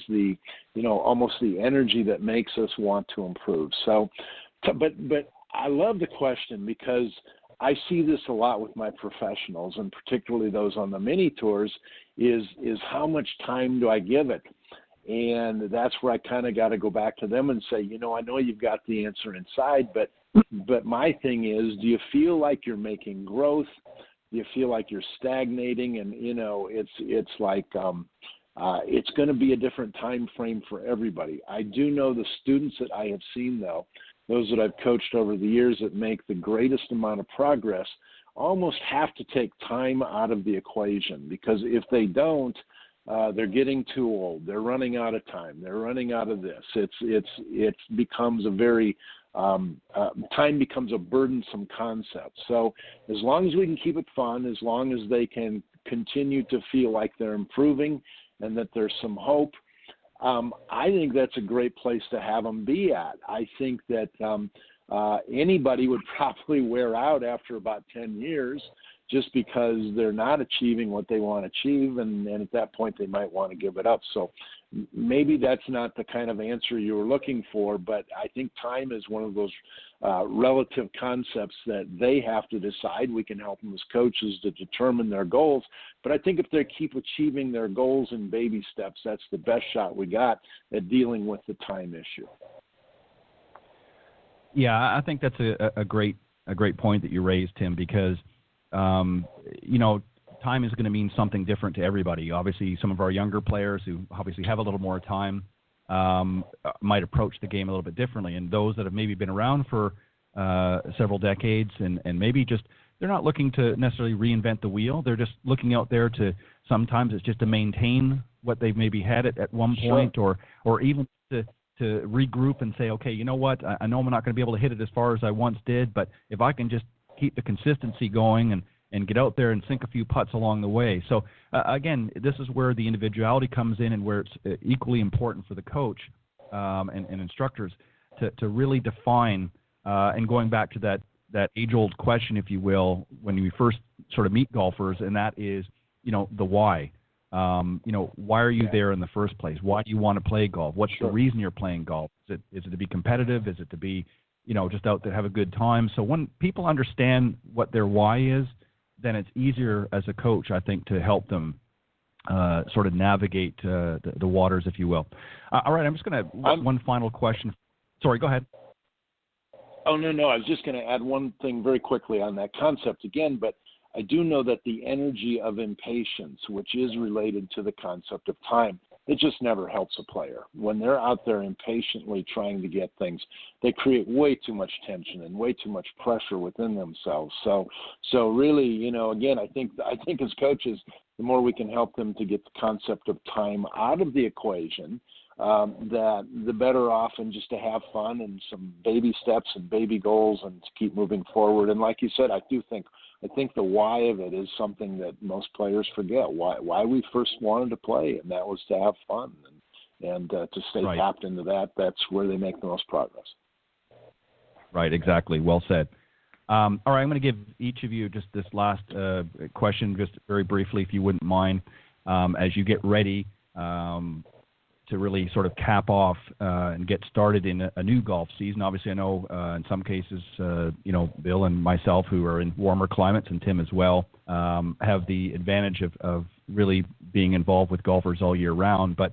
the, almost the energy that makes us want to improve. So, but I love the question because I see this a lot with my professionals, and particularly those on the mini tours, is how much time do I give it? And that's where I kind of got to go back to them and say, I know you've got the answer inside, but my thing is, do you feel like you're making growth? Do you feel like you're stagnating? And, it's like it's going to be a different time frame for everybody. I do know the students that I have seen, though, those that I've coached over the years that make the greatest amount of progress almost have to take time out of the equation, because if they don't, they're getting too old. They're running out of time. They're running out of this. It becomes a very time becomes a burdensome concept. So as long as we can keep it fun, as long as they can continue to feel like they're improving and that there's some hope, I think that's a great place to have them be at. I think that anybody would probably wear out after about 10 years just because they're not achieving what they want to achieve, and at that point they might want to give it up. So maybe that's not the kind of answer you were looking for, but I think time is one of those relative concepts that they have to decide. We can help them as coaches to determine their goals, but I think if they keep achieving their goals in baby steps, that's the best shot we got at dealing with the time issue. Yeah, I think that's a great point that you raised, Tim, because time is going to mean something different to everybody. Obviously, some of our younger players who obviously have a little more time might approach the game a little bit differently. And those that have maybe been around for several decades and maybe just they're not looking to necessarily reinvent the wheel. They're just looking out there to sometimes it's just to maintain what they've maybe had at one point, or even to regroup and say, okay, you know what, I know I'm not going to be able to hit it as far as I once did, but if I can just keep the consistency going and get out there and sink a few putts along the way. So, again, this is where the individuality comes in and where it's equally important for the coach and instructors to really define, and going back to that age-old question, if you will, when you first sort of meet golfers, and that is, the why. Why are you there in the first place? Why do you want to play golf? What's the reason you're playing golf? Is it to be competitive? Is it to be, just out to have a good time? So when people understand what their why is, then it's easier as a coach, I think, to help them sort of navigate the waters, if you will. All right, I'm just going to one final question. Sorry, go ahead. Oh, no, I was just going to add one thing very quickly on that concept again, but I do know that the energy of impatience, which is related to the concept of time, it just never helps a player. When they're out there impatiently trying to get things, they create way too much tension and way too much pressure within themselves. So really, again, I think as coaches, the more we can help them to get the concept of time out of the equation, that the better off, and just to have fun and some baby steps and baby goals and to keep moving forward. And like you said, I think the why of it is something that most players forget. Why we first wanted to play, and that was to have fun and to stay tapped into that. That's where they make the most progress. Right, exactly. Well said. All right, I'm going to give each of you just this last question, just very briefly, if you wouldn't mind, as you get ready to really sort of cap off and get started in a new golf season. Obviously, I know in some cases, Bill and myself, who are in warmer climates, and Tim as well, have the advantage of really being involved with golfers all year round. But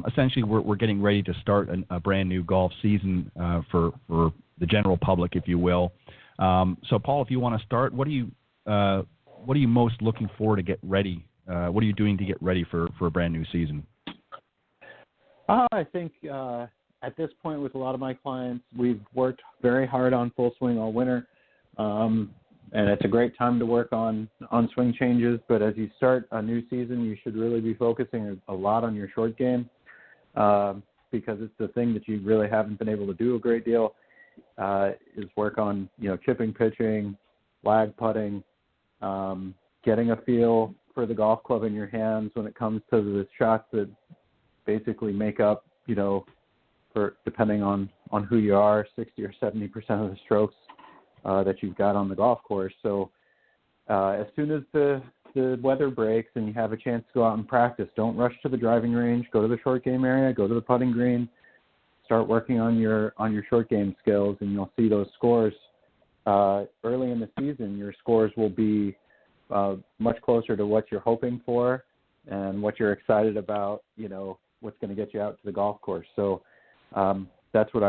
essentially, we're getting ready to start a brand new golf season for the general public, if you will. So, Paul, if you want to start, what are you most looking for to get ready? What are you doing to get ready for a brand new season? I think at this point with a lot of my clients, we've worked very hard on full swing all winter, and it's a great time to work on swing changes. But as you start a new season, you should really be focusing a lot on your short game because it's the thing that you really haven't been able to do a great deal, is work on chipping, pitching, lag putting, getting a feel for the golf club in your hands when it comes to the shots that basically make up, for depending on who you are, 60 or 70% of the strokes that you've got on the golf course. So as soon as the the weather breaks and you have a chance to go out and practice, don't rush to the driving range. Go to the short game area, go to the putting green, start working on your short game skills, and you'll see those scores early in the season. Your scores will be much closer to what you're hoping for and what you're excited about, what's going to get you out to the golf course. So that's what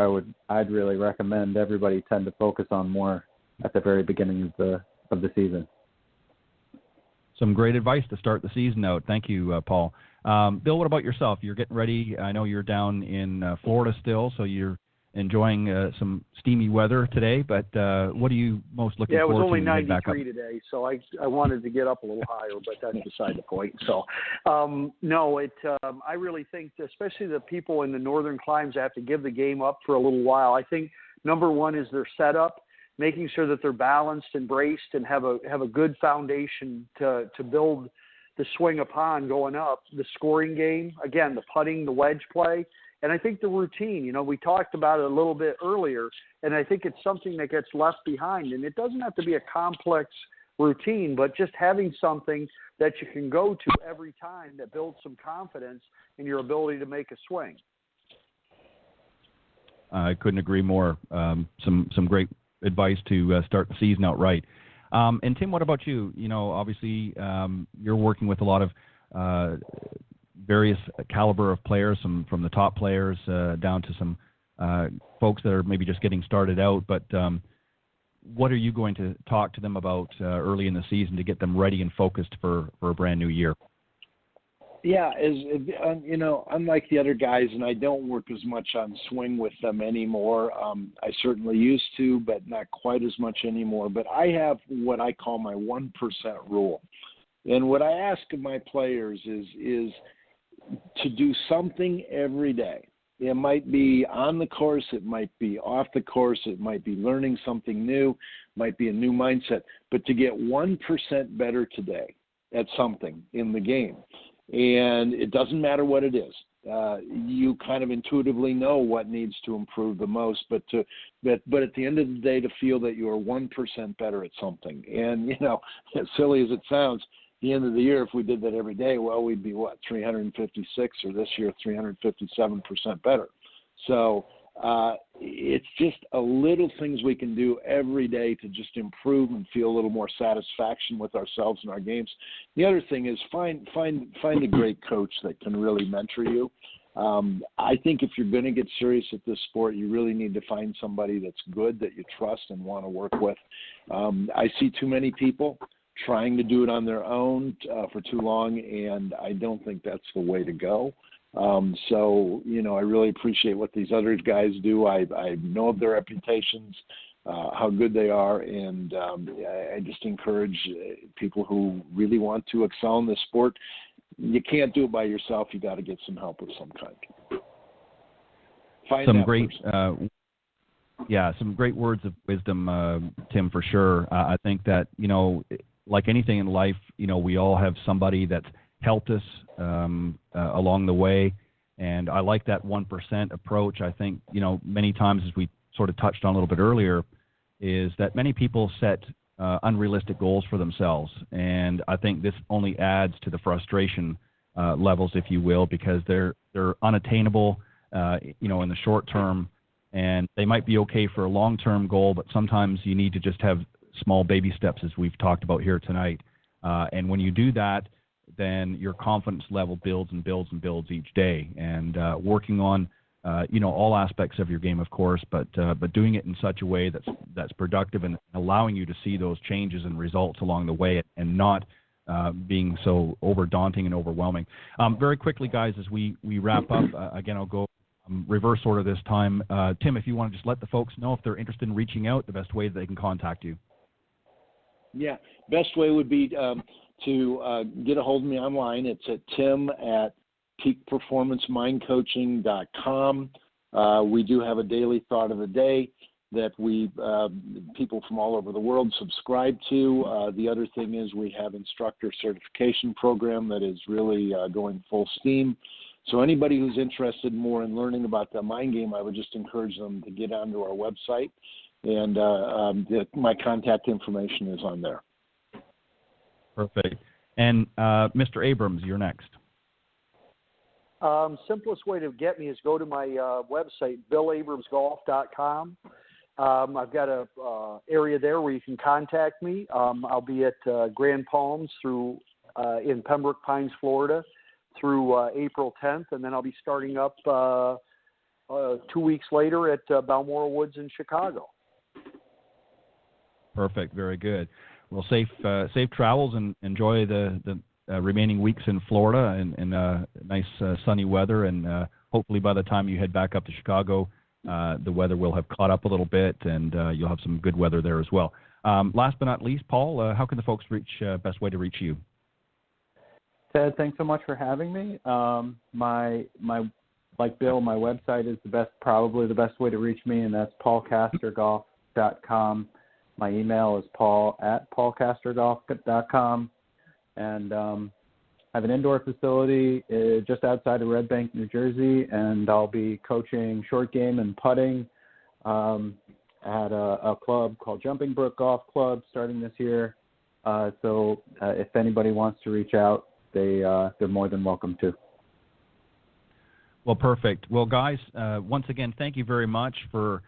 I'd really recommend everybody tend to focus on more at the very beginning of the season. Some great advice to start the season out. Thank you, Paul. Bill, what about yourself? You're getting ready. I know you're down in Florida still, so you're enjoying some steamy weather today, but what are you most looking forward to? Yeah, it was only head back 93 up? today, so I wanted to get up a little higher, but that's beside the point. So, I really think, especially the people in the northern climes, have to give the game up for a little while. I think number one is their setup, making sure that they're balanced and braced and have a good foundation to build the swing upon going up. The scoring game, again, the putting, the wedge play, and I think the routine. We talked about it a little bit earlier, and I think it's something that gets left behind. And it doesn't have to be a complex routine, but just having something that you can go to every time that builds some confidence in your ability to make a swing. I couldn't agree more. Some great advice to start the season out right. And Tim, what about you? Obviously you're working with a lot of various caliber of players, from the top players down to some folks that are maybe just getting started out. But what are you going to talk to them about early in the season to get them ready and focused for a brand new year? Yeah, unlike the other guys, and I don't work as much on swing with them anymore. I certainly used to, but not quite as much anymore. But I have what I call my 1% rule. And what I ask of my players is to do something every day. It might be on the course, it might be off the course, it might be learning something new, might be a new mindset, but to get 1% better today at something in the game. And it doesn't matter what it is. You kind of intuitively know what needs to improve the most, but at the end of the day, to feel that you are 1% better at something. And, as silly as it sounds, the end of the year, if we did that every day, well, we'd be 356, or this year 357% better. So it's just a little things we can do every day to just improve and feel a little more satisfaction with ourselves and our games. The other thing is find a great coach that can really mentor you. I think if you're going to get serious at this sport, you really need to find somebody that's good, that you trust and want to work with. I see too many people trying to do it on their own for too long, and I don't think that's the way to go. I really appreciate what these other guys do. I know of their reputations, how good they are, and I just encourage people who really want to excel in this sport. You can't do it by yourself. You got to get some help of some kind. Some great words of wisdom, Tim, for sure. I think that, like anything in life, we all have somebody that's helped us along the way. And I like that 1% approach. I think, many times, as we sort of touched on a little bit earlier, is that many people set unrealistic goals for themselves. And I think this only adds to the frustration levels, if you will, because they're unattainable, in the short term. And they might be okay for a long-term goal, but sometimes you need to just have small baby steps, as we've talked about here tonight. And when you do that, then your confidence level builds and builds and builds each day. And working on, all aspects of your game, of course, but doing it in such a way that's productive and allowing you to see those changes and results along the way, and not being so over-daunting and overwhelming. Very quickly, guys, as we wrap up, again, I'll go reverse order this time. Tim, if you want to just let the folks know if they're interested in reaching out, the best way that they can contact you. Yeah, best way would be to get a hold of me online. It's at tim@peakperformancemindcoaching.com. We do have a daily thought of the day that people from all over the world subscribe to. The other thing is we have instructor certification program that is really going full steam. So anybody who's interested more in learning about the mind game, I would just encourage them to get onto our website, and my contact information is on there. Perfect. And Mr. Abrams, you're next. Simplest way to get me is go to my website, BillAbramsGolf.com. I've got a area there where you can contact me. I'll be at Grand Palms in Pembroke Pines, Florida, through April 10th, and then I'll be starting up 2 weeks later at Balmoral Woods in Chicago. Perfect. Very good. Well, safe travels and enjoy the remaining weeks in Florida and nice sunny weather. And hopefully by the time you head back up to Chicago, the weather will have caught up a little bit, and you'll have some good weather there as well. Last but not least, Paul, how can the folks best way to reach you? Ted, thanks so much for having me. Like Bill, my website is probably the best way to reach me, and that's paulcastergolf.com. My email is paul@paulcastergolf.com. And I have an indoor facility just outside of Red Bank, New Jersey, and I'll be coaching short game and putting at a club called Jumping Brook Golf Club starting this year. So if anybody wants to reach out, they're more than welcome to. Well, perfect. Well, guys, once again, thank you very much for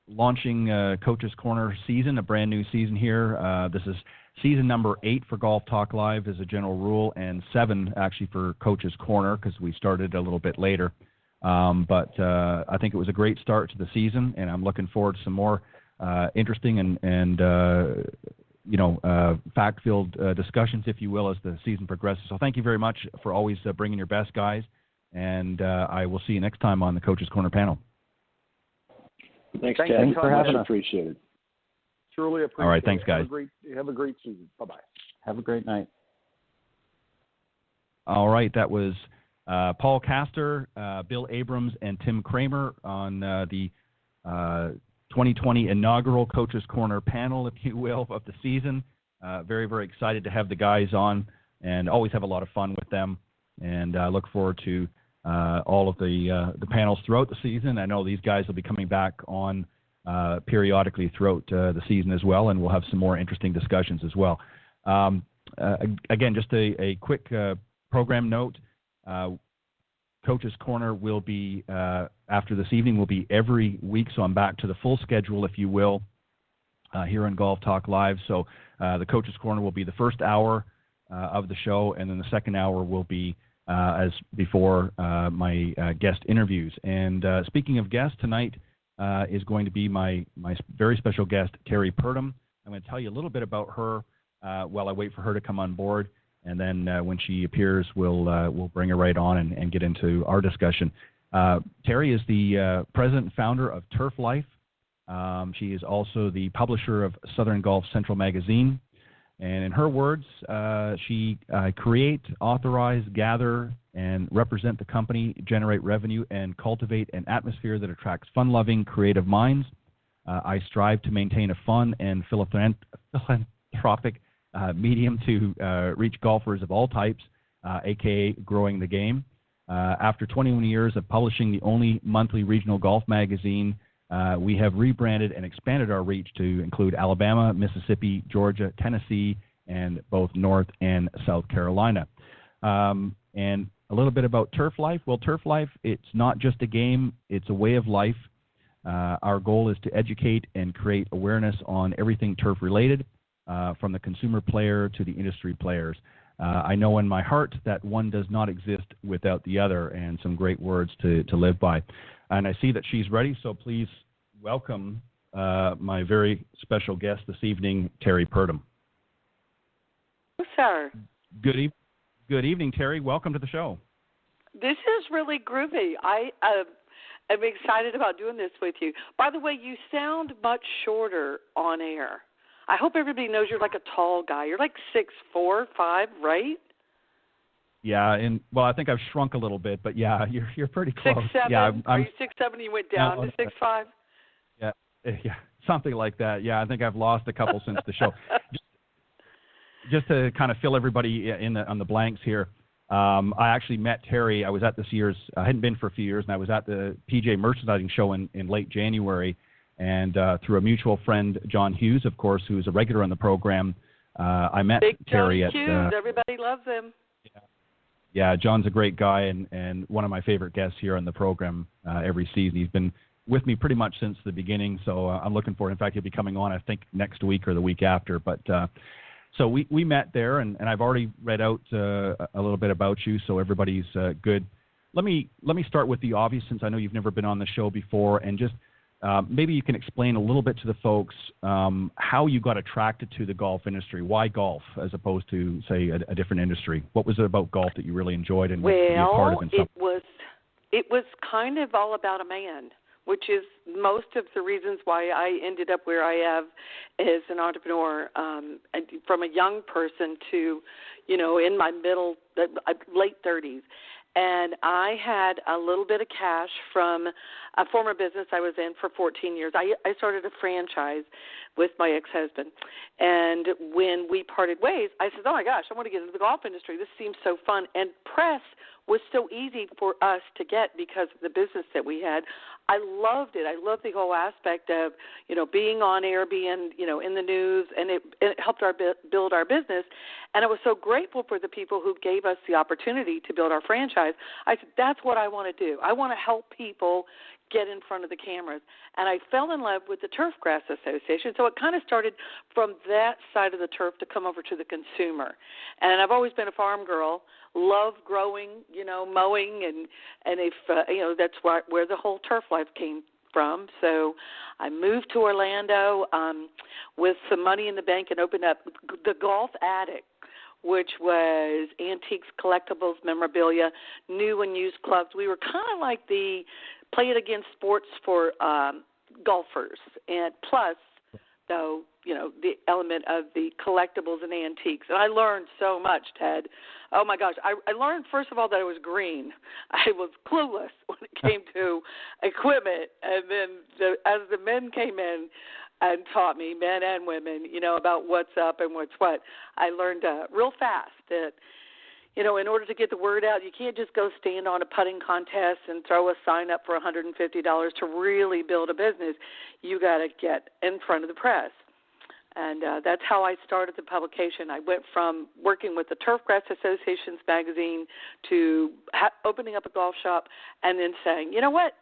launching Coach's Corner season, a brand new season here. This is season number 8 for Golf Talk Live as a general rule, and 7 actually for Coach's Corner because we started a little bit later. But I think it was a great start to the season, and I'm looking forward to some more interesting and fact-filled discussions, if you will, as the season progresses. So thank you very much for always bringing your best, guys, and I will see you next time on the Coach's Corner panel. Thanks Ted. Thanks for having us. Appreciate it. Truly appreciate it. All right, thanks, guys. Have a great season. Bye-bye. Have a great night. All right, that was Paul Castor, Bill Abrams, and Tim Kramer on the 2020 inaugural Coach's Corner panel, if you will, of the season. Very, very excited to have the guys on and always have a lot of fun with them. And I look forward to all of the panels throughout the season. I know these guys will be coming back on periodically throughout the season as well, and we'll have some more interesting discussions as well. Again, just a quick program note. Coach's Corner will be, after this evening, will be every week, so I'm back to the full schedule, if you will, here on Golf Talk Live. So the Coach's Corner will be the first hour of the show, and then the second hour will be, as before, my guest interviews. And speaking of guests, tonight is going to be my very special guest, Terrie Purdum. I'm going to tell you a little bit about her while I wait for her to come on board. And then when she appears, we'll bring her right on and get into our discussion. Terrie is the president and founder of Turf Life. She is also the publisher of Southern Golf Central magazine. And in her words, she create, authorize, gather, and represent the company, generate revenue, and cultivate an atmosphere that attracts fun-loving, creative minds. I strive to maintain a fun and philanthropic medium to reach golfers of all types, a.k.a. growing the game. After 21 years of publishing the only monthly regional golf magazine, we have rebranded and expanded our reach to include Alabama, Mississippi, Georgia, Tennessee, and both North and South Carolina. And a little bit about Turf Life. Well, Turf Life, it's not just a game, it's a way of life. Our goal is to educate and create awareness on everything turf related, from the consumer player to the industry players. I know in my heart that one does not exist without the other, and some great words to live by. And I see that she's ready, so please welcome my very special guest this evening, Terrie Purdum. Hello, sir. Good evening, Terrie. Welcome to the show. This is really groovy. I am excited about doing this with you. By the way, you sound much shorter on air. I hope everybody knows you're like a tall guy. You're like 6'4", 5", right? Yeah, and well, I think I've shrunk a little bit, but yeah, you're pretty close. 6'7"? Yeah, Are you 6'7" you went down to 6'5"? Yeah, something like that. Yeah, I think I've lost a couple since the show. Just to kind of fill everybody on the blanks here, I actually met Terrie. I was at this year's, I hadn't been for a few years, and I was at the PGA Merchandising Show in late January. And through a mutual friend, John Hughes, of course, who's a regular on the program, I met Big Terrie Johnny at. Hughes. Everybody loves him. Yeah, John's a great guy and one of my favorite guests here on the program every season. He's been with me pretty much since the beginning, so I'm looking forward. In fact, he'll be coming on, I think, next week or the week after. But so we met there, and I've already read out a little bit about you, so everybody's good. Let me start with the obvious, since I know you've never been on the show before, and just maybe you can explain a little bit to the folks how you got attracted to the golf industry. Why golf as opposed to, say, a different industry? What was it about golf that you really enjoyed and to be a part of? It was kind of all about a man, which is most of the reasons why I ended up where I have as an entrepreneur, and from a young person to, in my late 30s. And I had a little bit of cash from a former business I was in for 14 years. I started a franchise with my ex-husband. And when we parted ways, I said, oh, my gosh, I want to get into the golf industry. This seems so fun. And press was so easy for us to get because of the business that we had. I loved it. I loved the whole aspect of, being on air, being, in the news, and it helped build our business. And I was so grateful for the people who gave us the opportunity to build our franchise. I said, that's what I want to do. I want to help people get in front of the cameras. And I fell in love with the Turfgrass Association. So it kind of started from that side of the turf to come over to the consumer. And I've always been a farm girl, love growing, mowing, and if that's where the whole turf life came from. So I moved to Orlando with some money in the bank and opened up the Golf Attic, which was antiques, collectibles, memorabilia, new and used clubs. We were kind of like the play it against sports for golfers, and plus, though, the element of the collectibles and antiques. And I learned so much, Ted. Oh, my gosh. I learned, first of all, that I was green. I was clueless when it came to equipment. And then as the men came in and taught me, men and women, about what's up and what's what, I learned real fast that, in order to get the word out, you can't just go stand on a putting contest and throw a sign up for $150 to really build a business. You got to get in front of the press. And that's how I started the publication. I went from working with the Turfgrass Association's magazine to opening up a golf shop and then saying, you know what?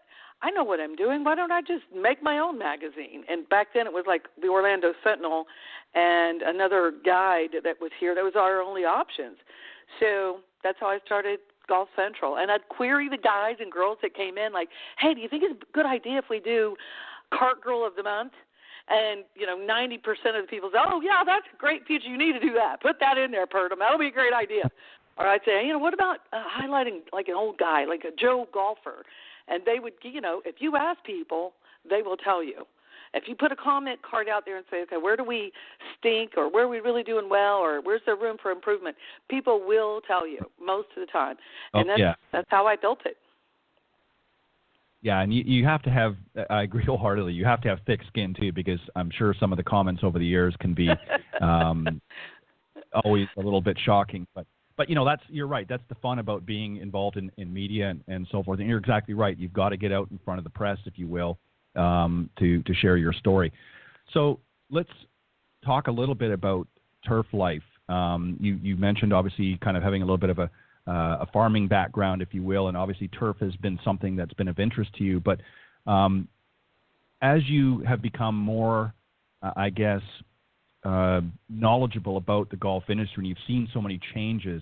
I know what I'm doing. Why don't I just make my own magazine? And back then it was like the Orlando Sentinel and another guide that was here. That was our only options. So that's how I started Golf Central. And I'd query the guys and girls that came in like, hey, do you think it's a good idea if we do Cart Girl of the Month? And, 90% of the people say, oh, yeah, that's a great feature. You need to do that. Put that in there, Purdum. That'll be a great idea. Or I'd say, what about highlighting like an old guy, like a Joe golfer? And they would, if you ask people, they will tell you. If you put a comment card out there and say, okay, where do we stink, or where are we really doing well, or where's there room for improvement, people will tell you most of the time. And that's how I built it. Yeah, and you have to have, I agree wholeheartedly, you have to have thick skin too, because I'm sure some of the comments over the years can be always a little bit shocking. But you're right. That's the fun about being involved in media and so forth. And you're exactly right. You've got to get out in front of the press, if you will, to share your story. So let's talk a little bit about turf life. You mentioned obviously kind of having a little bit of a farming background, if you will, and obviously turf has been something that's been of interest to you. But as you have become more, knowledgeable about the golf industry, and you've seen so many changes,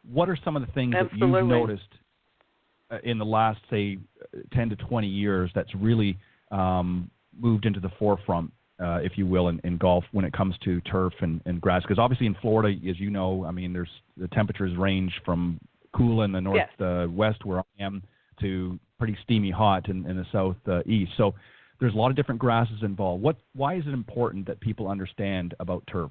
what are some of the things that you've noticed in the last, say, 10 to 20 years that's really moved into the forefront, if you will, in golf when it comes to turf and grass? Because obviously in Florida, as you know, there's the temperatures range from cool in the northwest where I am to pretty steamy hot in the southeast. So there's a lot of different grasses involved. Why is it important that people understand about turf?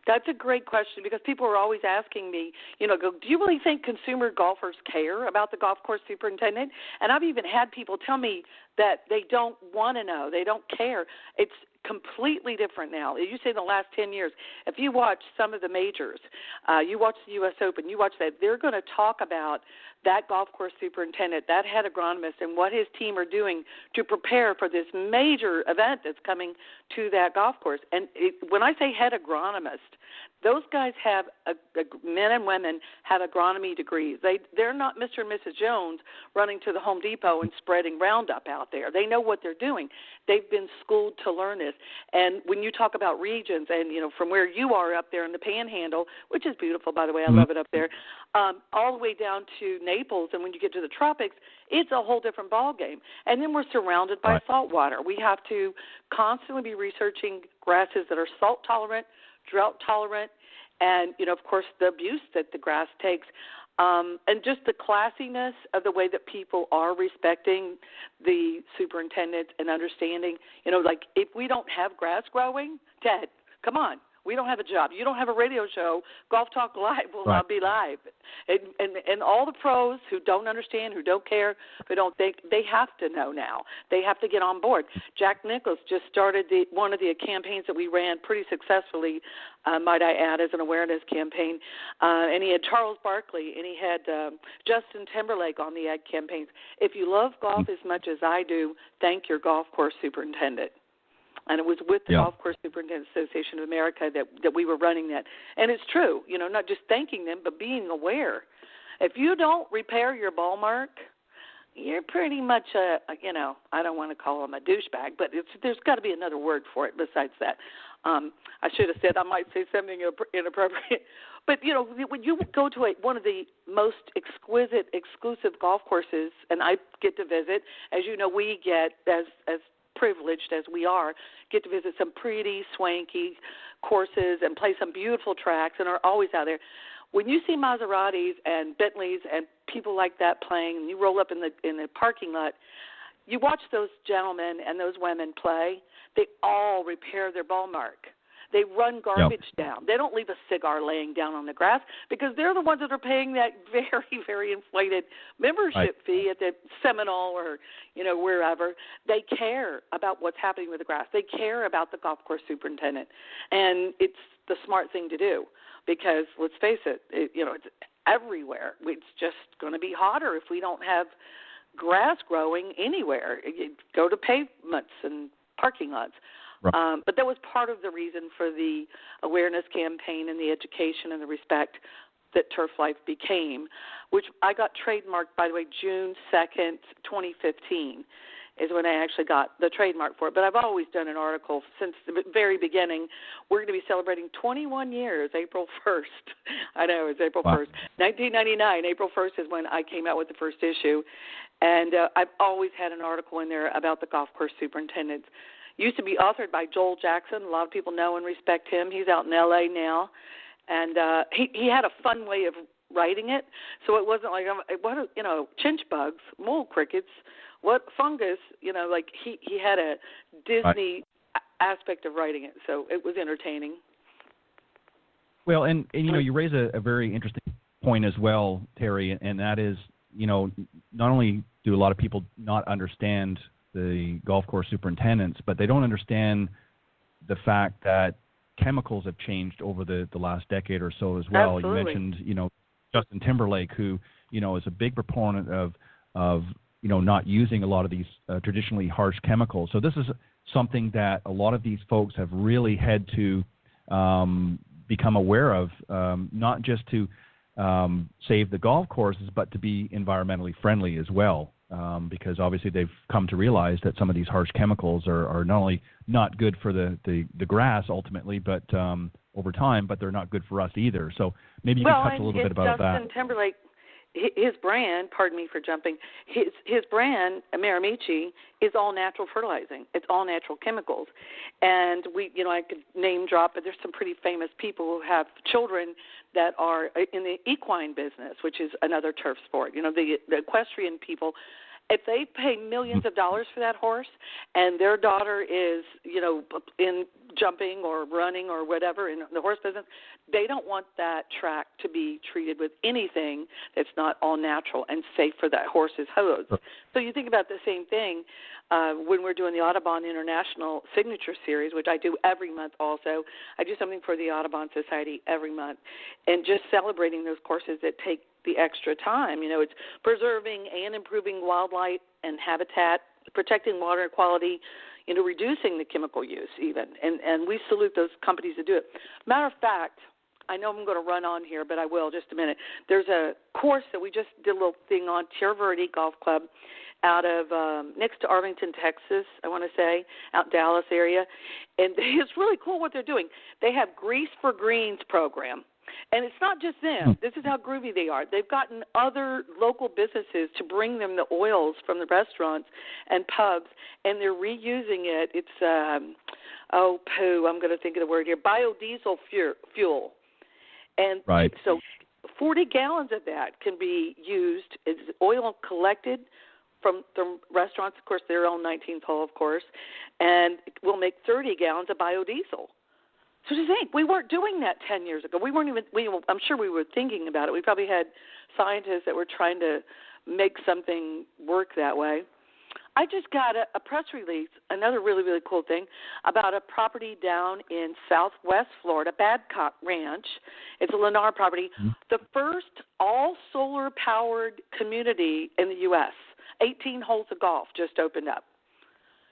That's a great question, because people are always asking me, do you really think consumer golfers care about the golf course superintendent? And I've even had people tell me that they don't want to know. They don't care. It's completely different now. You say the last 10 years. If you watch some of the majors, you watch the U.S. Open, you watch that, they're going to talk about that golf course superintendent, that head agronomist, and what his team are doing to prepare for this major event that's coming to that golf course. And when I say head agronomist, those guys have men and women have agronomy degrees. They're not Mr. and Mrs. Jones running to the Home Depot and spreading Roundup out there. They know what they're doing. They've been schooled to learn this. And when you talk about regions, and from where you are up there in the Panhandle, which is beautiful, by the way, I love it up there, all the way down to Naples, and when you get to the tropics, it's a whole different ball game. And then we're surrounded by salt water. We have to constantly be researching grasses that are salt tolerant, drought tolerant, and of course the abuse that the grass takes, and just the classiness of the way that people are respecting the superintendent and understanding. Like if we don't have grass growing, Ted, come on. We don't have a job. You don't have a radio show. Golf Talk Live will not be live. And all the pros who don't understand, who don't care, who don't think, they have to know now. They have to get on board. Jack Nicklaus just started one of the campaigns that we ran pretty successfully, might I add, as an awareness campaign. And he had Charles Barkley, and he had Justin Timberlake on the ad campaigns. If you love golf as much as I do, thank your golf course superintendent. And it was with the Golf Course Superintendents Association of America that we were running that. And it's true, not just thanking them, but being aware. If you don't repair your ball mark, you're pretty much I don't want to call him a douchebag, but there's got to be another word for it besides that. I should have said I might say something inappropriate. But, when you go to one of the most exquisite, exclusive golf courses, and I get to visit, as you know, we get, as privileged as we are, get to visit some pretty swanky courses and play some beautiful tracks and are always out there. When you see Maseratis and Bentleys and people like that playing, and you roll up in the parking lot, you watch those gentlemen and those women play, they all repair their ball mark. They run garbage down. They don't leave a cigar laying down on the grass because they're the ones that are paying that very, very inflated membership fee at the Seminole or, wherever. They care about what's happening with the grass. They care about the golf course superintendent. And it's the smart thing to do because, let's face it, it's everywhere. It's just going to be hotter if we don't have grass growing anywhere. You go to pavements and parking lots. But that was part of the reason for the awareness campaign and the education and the respect that Turf Life became, which I got trademarked, by the way, June 2nd, 2015 is when I actually got the trademark for it. But I've always done an article since the very beginning. We're going to be celebrating 21 years, April 1st. I know, it's April 1st. 1999, April 1st is when I came out with the first issue. And I've always had an article in there about the golf course superintendents. Used to be authored by Joel Jackson. A lot of people know and respect him. He's out in L.A. now. And he had a fun way of writing it. So it wasn't like, chinch bugs, mole crickets, what fungus, like he had a Disney aspect of writing it. So it was entertaining. Well, and you raise a very interesting point as well, Terrie, and that is, not only do a lot of people not understand the golf course superintendents, but they don't understand the fact that chemicals have changed over the last decade or so as well. Absolutely. You mentioned, Justin Timberlake, who, is a big proponent of not using a lot of these traditionally harsh chemicals. So this is something that a lot of these folks have really had to become aware of, not just to save the golf courses, but to be environmentally friendly as well. Because obviously they've come to realize that some of these harsh chemicals are not only not good for the grass ultimately, but over time, but they're not good for us either. So maybe you could touch a little bit about that. Justin Timberlake, his brand, pardon me for jumping, his brand, Miramichi, is all natural fertilizing. It's all natural chemicals. And I could name drop, but there's some pretty famous people who have children that are in the equine business, which is another turf sport. The equestrian people, if they pay millions of dollars for that horse and their daughter is, in jumping or running or whatever in the horse business, they don't want that track to be treated with anything that's not all natural and safe for that horse's hose. So you think about the same thing when we're doing the Audubon International Signature Series, which I do every month also. I do something for the Audubon Society every month, and just celebrating those courses that take the extra time. You know, it's preserving and improving wildlife and habitat, protecting water quality, you know, reducing the chemical use even. And we salute those companies that do it. Matter of fact, I know I'm going to run on here, but I will just a minute. There's a course that we just did a little thing on, Terre Verde Golf Club, out of next to Arlington, Texas, I want to say, out Dallas area. And it's really cool what they're doing. They have Grease for Greens program. And it's not just them. This is how groovy they are. They've gotten other local businesses to bring them the oils from the restaurants and pubs, and they're reusing it. It's, I'm going to think of the word here, biodiesel fuel. And so 40 gallons of that can be used as oil collected from the restaurants, of course, their own 19th hole, of course, and we'll make 30 gallons of biodiesel. So to think, we weren't doing that 10 years ago. I'm sure we were thinking about it. We probably had scientists that were trying to make something work that way. I just got a press release, another really, really cool thing, about a property down in southwest Florida, Badcock Ranch. It's a Lennar property, the first all-solar-powered community in the U.S. 18 holes of golf just opened up.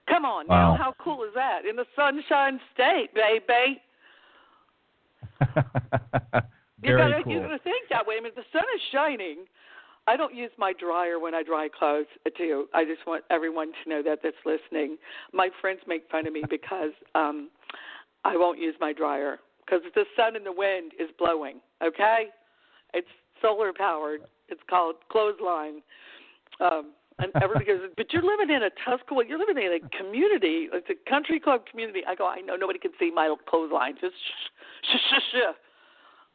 Come on now, how cool is that? In the Sunshine State, baby. You're going to think that way. I mean, the sun is shining. I don't use my dryer when I dry clothes, too. I just want everyone to know that that's listening. My friends make fun of me because I won't use my dryer because the sun and the wind is blowing, okay? It's solar-powered. It's called clothesline. And everybody goes, but you're living in a Tuscaloosa, you're living in a community, it's a country club community. I go, I know, nobody can see my clothesline. Just shh.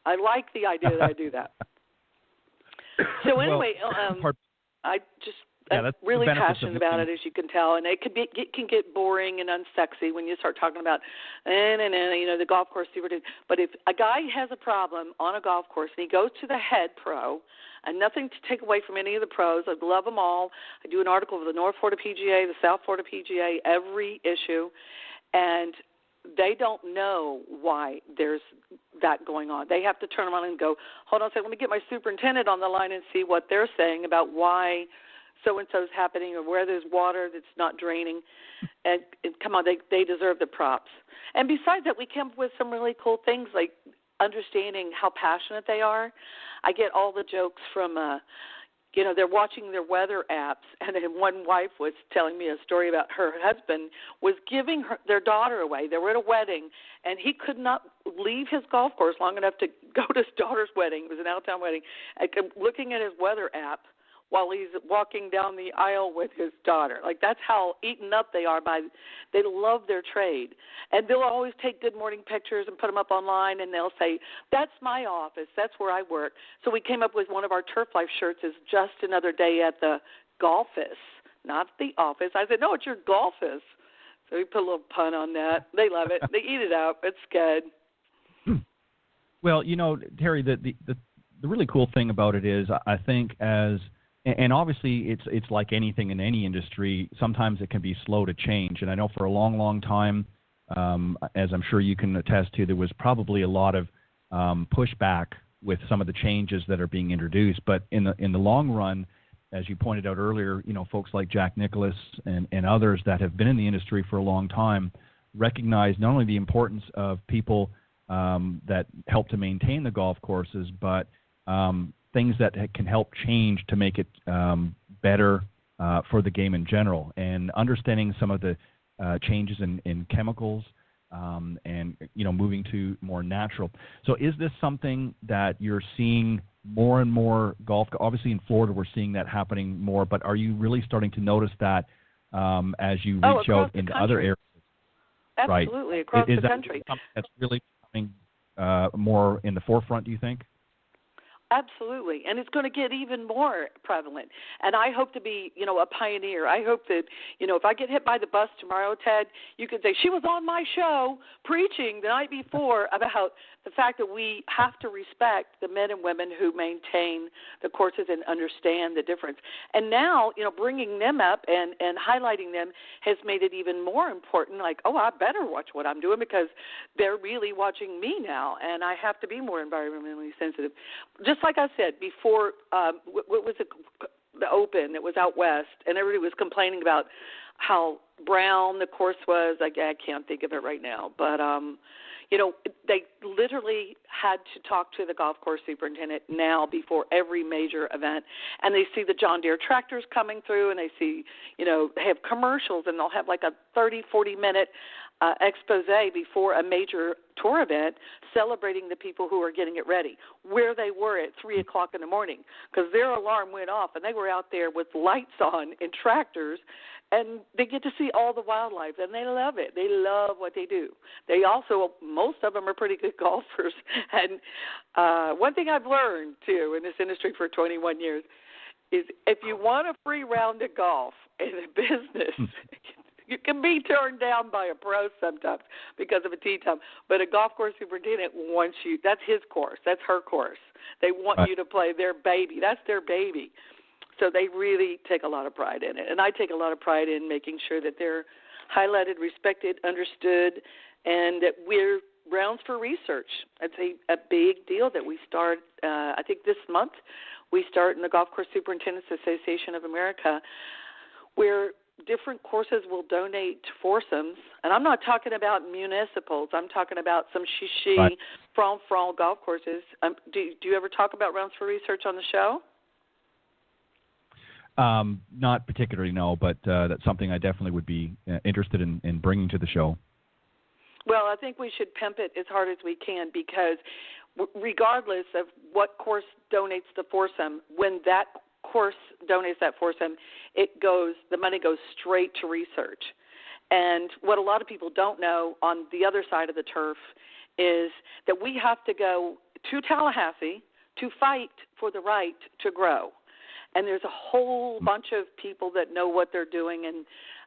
I like the idea that I do that. So anyway, I'm really passionate about it, as you can tell, and it can get boring and unsexy when you start talking about, the golf course. But if a guy has a problem on a golf course and he goes to the head pro, and nothing to take away from any of the pros, I love them all. I do an article for the North Florida PGA, the South Florida PGA, every issue, and they don't know why there's that going on. They have to turn around and go, hold on a second, let me get my superintendent on the line and see what they're saying about why so-and-so's happening or where there's water that's not draining. And come on, they deserve the props. And besides that, we came up with some really cool things like understanding how passionate they are. I get all the jokes from, they're watching their weather apps, and then one wife was telling me a story about her husband was giving their daughter away. They were at a wedding, and he could not leave his golf course long enough to go to his daughter's wedding. It was an out-of-town wedding, looking at his weather app while he's walking down the aisle with his daughter. Like, that's how eaten up they are they love their trade. And they'll always take good morning pictures and put them up online, and they'll say, that's my office, that's where I work. So we came up with one of our Turf Life shirts is just another day at the golfice, not the office. I said, no, it's your golfice. So we put a little pun on that. They love it. They eat it up. It's good. Well, Terrie, the really cool thing about it is I think and obviously, it's like anything in any industry. Sometimes it can be slow to change. And I know for a long, long time, as I'm sure you can attest to, there was probably a lot of pushback with some of the changes that are being introduced. But in the long run, as you pointed out earlier, folks like Jack Nicklaus and others that have been in the industry for a long time recognize not only the importance of people that help to maintain the golf courses, but things that can help change to make it better for the game in general, and understanding some of the changes in chemicals and moving to more natural. So is this something that you're seeing more and more golf? Obviously in Florida we're seeing that happening more, but are you really starting to notice that as you reach out into other areas? Absolutely, right. across is the country. Something that's really coming more in the forefront, do you think? Absolutely, and it's going to get even more prevalent. And I hope to be, a pioneer. I hope that, if I get hit by the bus tomorrow, Ted, you could say, she was on my show preaching the night before about the fact that we have to respect the men and women who maintain the courses and understand the difference. And now, bringing them up and highlighting them has made it even more important, like, oh, I better watch what I'm doing because they're really watching me now, and I have to be more environmentally sensitive. Just like I said before, what was it, the Open that was out west, and everybody was complaining about how brown the course was. I can't think of it right now, but they literally had to talk to the golf course superintendent now before every major event, and they see the John Deere tractors coming through, and they see, they have commercials, and they'll have like a 30, 40-minute expose before a major tour event celebrating the people who are getting it ready, where they were at 3 o'clock in the morning, because their alarm went off, and they were out there with lights on in tractors, and they get to see all the wildlife, and they love it. They love what they do. They also, most of them are pretty good golfers. And one thing I've learned, too, in this industry for 21 years is if you want a free round of golf in a business, you can be turned down by a pro sometimes because of a tee time. But a golf course superintendent wants you. That's his course. That's her course. They want you to play their baby. That's their baby. So they really take a lot of pride in it. And I take a lot of pride in making sure that they're highlighted, respected, understood, and that we're rounds for research. It's a big deal that we start, I think this month, we start in the Golf Course Superintendents Association of America, where different courses will donate to foursomes. And I'm not talking about municipals. I'm talking about some shishi, front golf courses. Do you ever talk about rounds for research on the show? Not particularly, no, but that's something I definitely would be interested in bringing to the show. Well, I think we should pimp it as hard as we can because regardless of what course donates the foursome, when that course donates that foursome, the money goes straight to research. And what a lot of people don't know on the other side of the turf is that we have to go to Tallahassee to fight for the right to grow. And there's a whole bunch of people that know what they're doing, and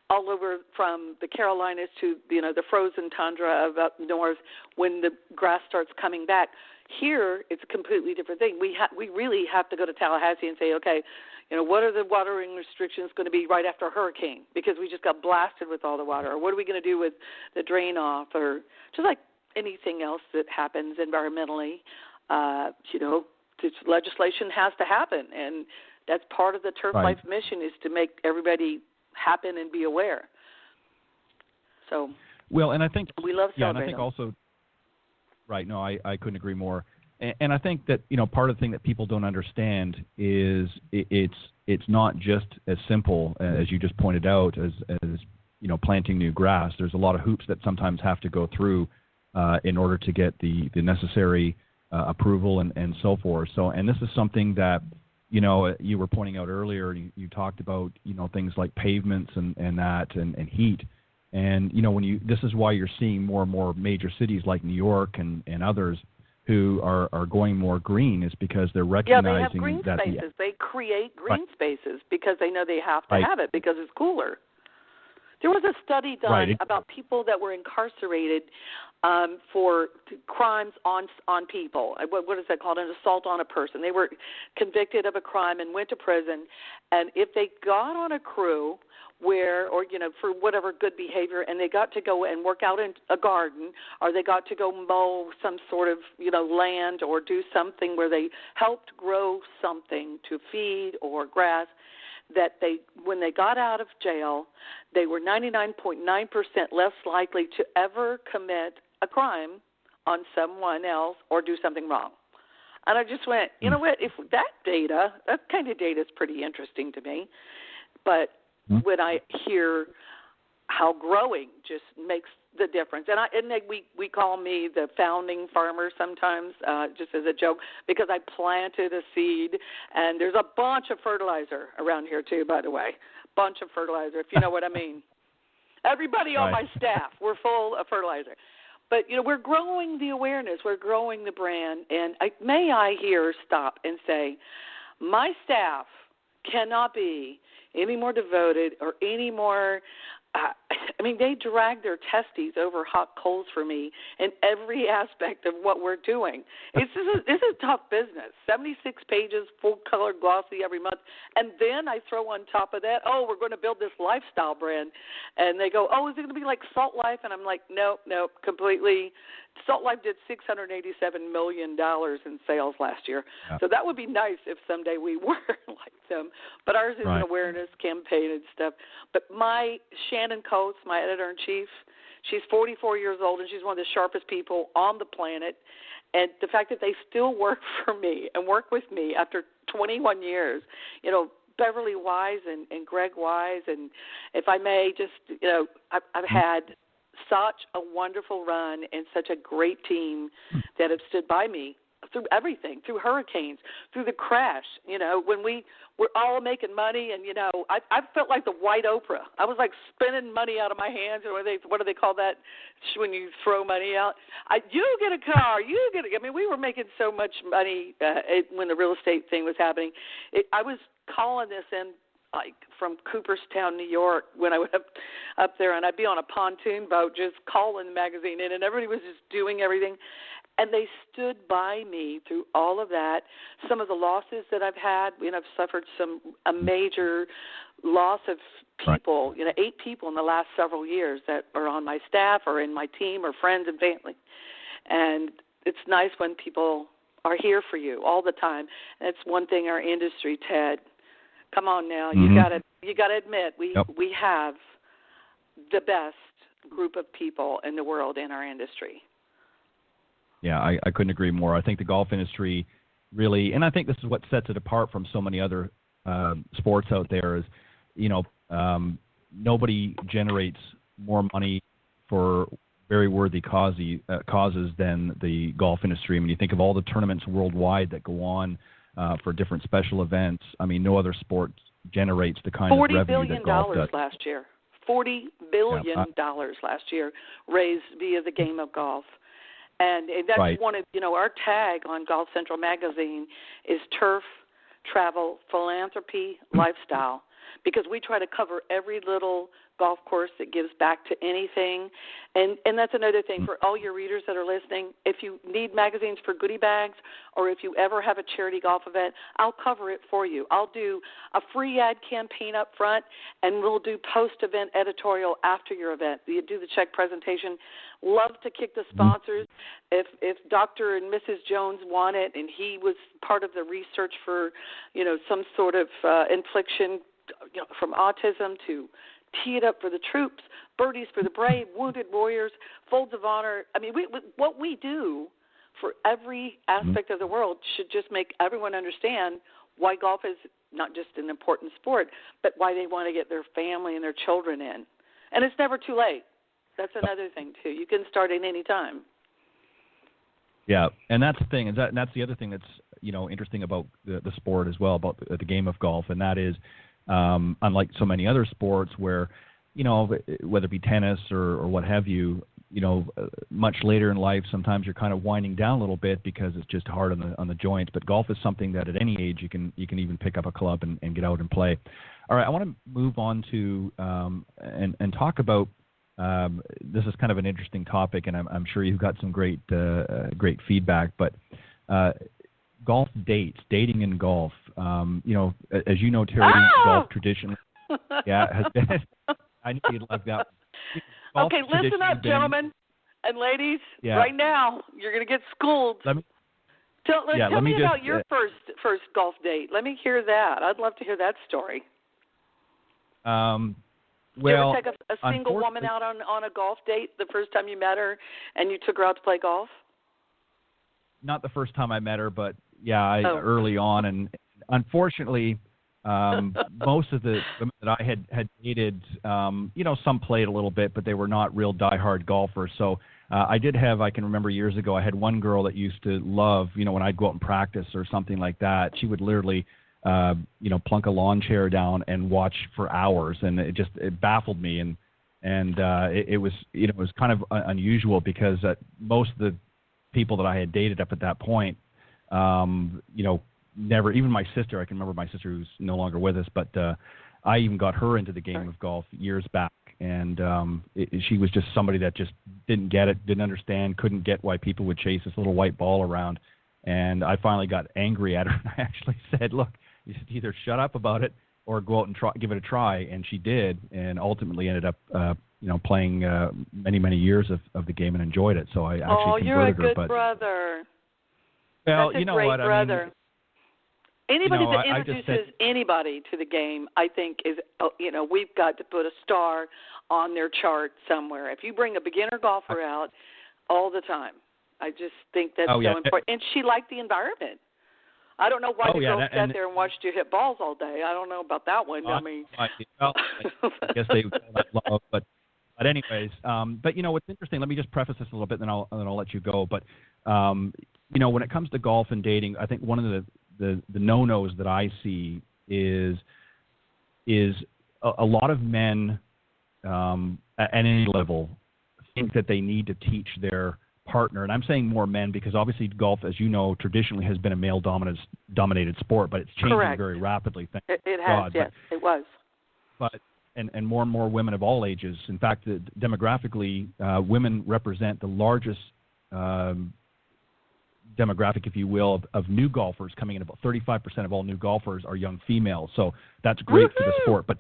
all over from the Carolinas to the frozen tundra of up north when the grass starts coming back. Here, it's a completely different thing. We really have to go to Tallahassee and say, okay, what are the watering restrictions going to be right after a hurricane because we just got blasted with all the water, or what are we going to do with the drain off, or just like anything else that happens environmentally. This legislation has to happen, and that's part of the Turf Life mission is to make everybody happen and be aware. So, well, and I think we love celebrating. Yeah, and I think also, right? No, I couldn't agree more. And I think that part of the thing that people don't understand is it's not just as simple as you just pointed out as planting new grass. There's a lot of hoops that sometimes have to go through in order to get the necessary approval and so forth. So, and this is something that you were pointing out earlier. You talked about things like pavements and heat, and this is why you're seeing more and more major cities like New York and others who are going more green, is because they're recognizing they have green that spaces. They create green spaces because they know they have to have it because it's cooler. There was a study done about people that were incarcerated for crimes on people. What is that called? An assault on a person. They were convicted of a crime and went to prison. And if they got on a crew for whatever good behavior, and they got to go and work out in a garden, or they got to go mow some sort of land, or do something where they helped grow something to feed or grass, that when they got out of jail, they were 99.9% less likely to ever commit a crime on someone else or do something wrong. And I just went, you know what, if that kind of data is pretty interesting to me. But when I hear how growing just makes the difference, and we call me the founding farmer sometimes, just as a joke, because I planted a seed, and there's a bunch of fertilizer around here too, by the way, bunch of fertilizer, if you know what I mean. Everybody on my staff, we're full of fertilizer. But, we're growing the awareness. We're growing the brand. And may I here stop and say, my staff cannot be any more devoted or any more they drag their testes over hot coals for me in every aspect of what we're doing. This is a tough business. 76 pages, full-color glossy every month. And then I throw on top of that, we're going to build this lifestyle brand. And they go, is it going to be like Salt Life? And I'm like, no, completely. Salt Life did $687 million in sales last year. Yeah. So that would be nice if someday we were like them. But ours is an awareness campaign and stuff. But my Shannon Coates, my editor-in-chief, she's 44 years old, and she's one of the sharpest people on the planet. And the fact that they still work for me and work with me after 21 years, Beverly Wise and Greg Wise, and if I may just, I've had such a wonderful run and such a great team that have stood by me through everything, through hurricanes, through the crash, when we were all making money. And, I felt like the white Oprah. I was like spinning money out of my hands. Or what do they call that when you throw money out? You get a car. We were making so much money when the real estate thing was happening. I was calling this in like from Cooperstown, New York, when I went up there, and I'd be on a pontoon boat just calling the magazine in, and everybody was just doing everything. And they stood by me through all of that. Some of the losses that I've had, I've suffered a major loss of people, 8 people in the last several years that are on my staff or in my team or friends and family. And it's nice when people are here for you all the time. And it's one thing our industry, Ted. Come on now, you gotta admit we have the best group of people in the world in our industry. Yeah, I couldn't agree more. I think the golf industry really, and I think this is what sets it apart from so many other sports out there, is nobody generates more money for very worthy causes than the golf industry. I mean, you think of all the tournaments worldwide that go on for different special events. No other sport generates the kind of revenue that golf does. $40 billion last year raised via the game of golf. And that's one of, our tag on Golf Central magazine is turf, travel, philanthropy, lifestyle, because we try to cover every little golf course that gives back to anything. And that's another thing for all your readers that are listening. If you need magazines for goodie bags, or if you ever have a charity golf event, I'll cover it for you. I'll do a free ad campaign up front, and we'll do post-event editorial after your event. You do the check presentation. Love to kick the sponsors. If Dr. and Mrs. Jones want it, and he was part of the research for, some sort of infliction, from autism to tee it up for the troops, birdies for the brave, wounded warriors, folds of honor. What we do for every aspect of the world should just make everyone understand why golf is not just an important sport, but why they want to get their family and their children in. And it's never too late. That's another thing, too. You can start at any time. Yeah, and that's the thing. And that's the other thing that's, interesting about the sport as well, about the game of golf, and that is, unlike so many other sports where, whether it be tennis or what have you, much later in life, sometimes you're kind of winding down a little bit because it's just hard on the joints. But golf is something that at any age you can even pick up a club and get out and play. All right, I want to move on to and talk about. This is kind of an interesting topic, and I'm sure you've got some great feedback. But golf dates, dating in golf. As you know, Terrie, golf tradition. Yeah, has been. I knew you'd love that. Okay, listen up, gentlemen and ladies. Yeah. Right now, you're going to get schooled. Tell me about your first golf date. Let me hear that. I'd love to hear that story. Did you ever take a single woman out on a golf date the first time you met her, and you took her out to play golf? Not the first time I met her, but early on, and unfortunately, most of the women that I had dated, some played a little bit, but they were not real diehard golfers. So I can remember years ago, I had one girl that used to love, when I'd go out and practice or something like that, she would literally, plunk a lawn chair down and watch for hours, and it baffled me. And And it was, it was kind of unusual because most of the people that I had dated up at that point, never, even my sister, I can remember my sister who's no longer with us, but I even got her into the game of golf years back. And she was just somebody that just didn't get it, didn't understand, couldn't get why people would chase this little white ball around. And I finally got angry at her. And I actually said, look, you should either shut up about it or go out and give it a try. And she did, and ultimately ended up, playing many, many years of the game and enjoyed it. So I actually converted her. Oh, you're a good brother. Well, That's you know great what? brother. I mean, anybody that introduces anybody to the game, I think is, we've got to put a star on their chart somewhere. If you bring a beginner golfer out all the time, I just think that's so important. And she liked the environment. I don't know why the girls sat there and watched you hit balls all day. I don't know about that one. I guess they love, but anyways, but what's interesting? Let me just preface this a little bit, then I'll let you go. But when it comes to golf and dating, I think one of the no-nos that I see is a lot of men at any level think that they need to teach their partner, and I'm saying more men because obviously golf, as you know, traditionally has been a male-dominated sport, but it's changing very rapidly. It has, yes, it was. But and more women of all ages. In fact, demographically, women represent the largest demographic, if you will, of new golfers coming in. About 35% of all new golfers are young females, so that's great for the sport. But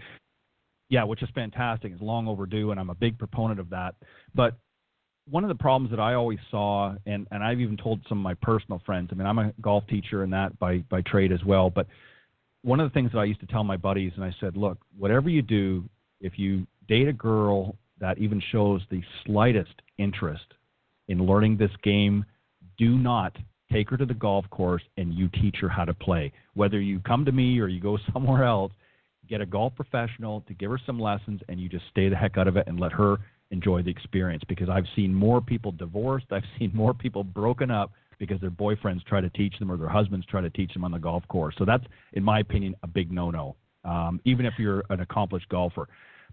yeah, which is fantastic. It's long overdue, and I'm a big proponent of that. But one of the problems that I always saw, and I've even told some of my personal friends, I mean, I'm a golf teacher and that by trade as well, but one of the things that I used to tell my buddies, and I said, look, whatever you do, if you date a girl that even shows the slightest interest in learning this game, do not take her to the golf course and you teach her how to play. Whether you come to me or you go somewhere else, get a golf professional to give her some lessons, and you just stay the heck out of it and let her enjoy the experience, because I've seen more people divorced. I've seen more people broken up because their boyfriends try to teach them or their husbands try to teach them on the golf course. So that's, in my opinion, a big no-no, even if you're an accomplished golfer.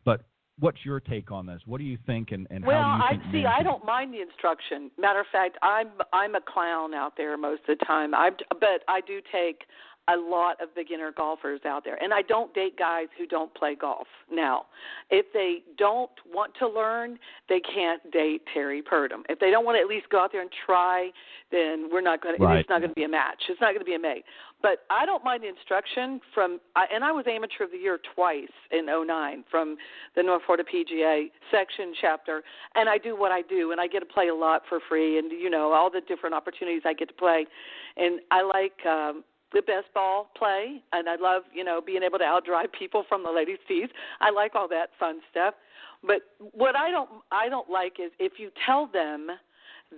But what's your take on this? What do you think, and how do you think? I don't mind the instruction. Matter of fact, I'm a clown out there most of the time. But I do take a lot of beginner golfers out there. And I don't date guys who don't play golf. Now, if they don't want to learn, they can't date Terrie Purdum. If they don't want to at least go out there and try, then we're not going to. Right. It's not going to be a match. It's not going to be a mate. But I don't mind the instruction and I was Amateur of the Year twice in 2009 from the North Florida PGA section chapter, and I do what I do, and I get to play a lot for free, and all the different opportunities I get to play, and I like the best ball play, and I love, being able to outdrive people from the ladies' tees. I like all that fun stuff. But what I don't like is if you tell them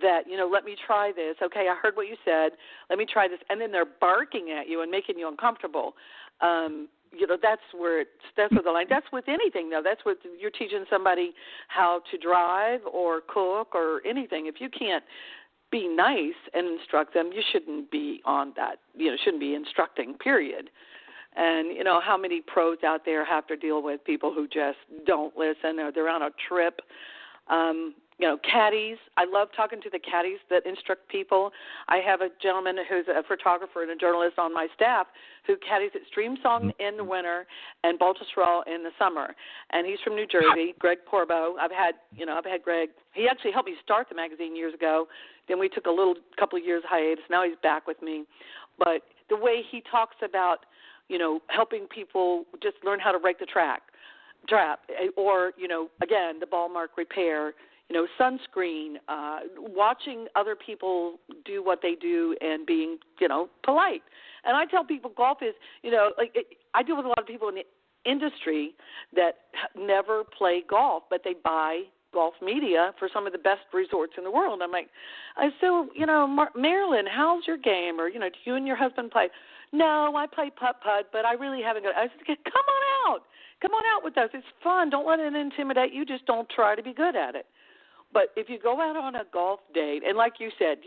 that, let me try this. Okay, I heard what you said. Let me try this. And then they're barking at you and making you uncomfortable. That's where the line. That's with anything, though. That's what you're teaching somebody how to drive or cook or anything. If you can't be nice and instruct them, you shouldn't be on that, shouldn't be instructing, period. And, how many pros out there have to deal with people who just don't listen, or they're on a trip. Caddies. I love talking to the caddies that instruct people. I have a gentleman who's a photographer and a journalist on my staff who caddies at Streamsong in the winter and Baltusrol in the summer. And he's from New Jersey, Greg Corbo. I've had Greg. He actually helped me start the magazine years ago. Then we took a couple of years hiatus. Now he's back with me. But the way he talks about, helping people just learn how to rake the trap, or, again, the ball mark repair, sunscreen, watching other people do what they do and being, polite. And I tell people golf is, I deal with a lot of people in the industry that never play golf, but they buy golf media for some of the best resorts in the world. I'm like, Marilyn, how's your game? Or, do you and your husband play? No, I play putt-putt, but I really haven't got. I said, come on out. Come on out with us. It's fun. Don't let it intimidate you. Just don't try to be good at it. But if you go out on a golf date, and like you said,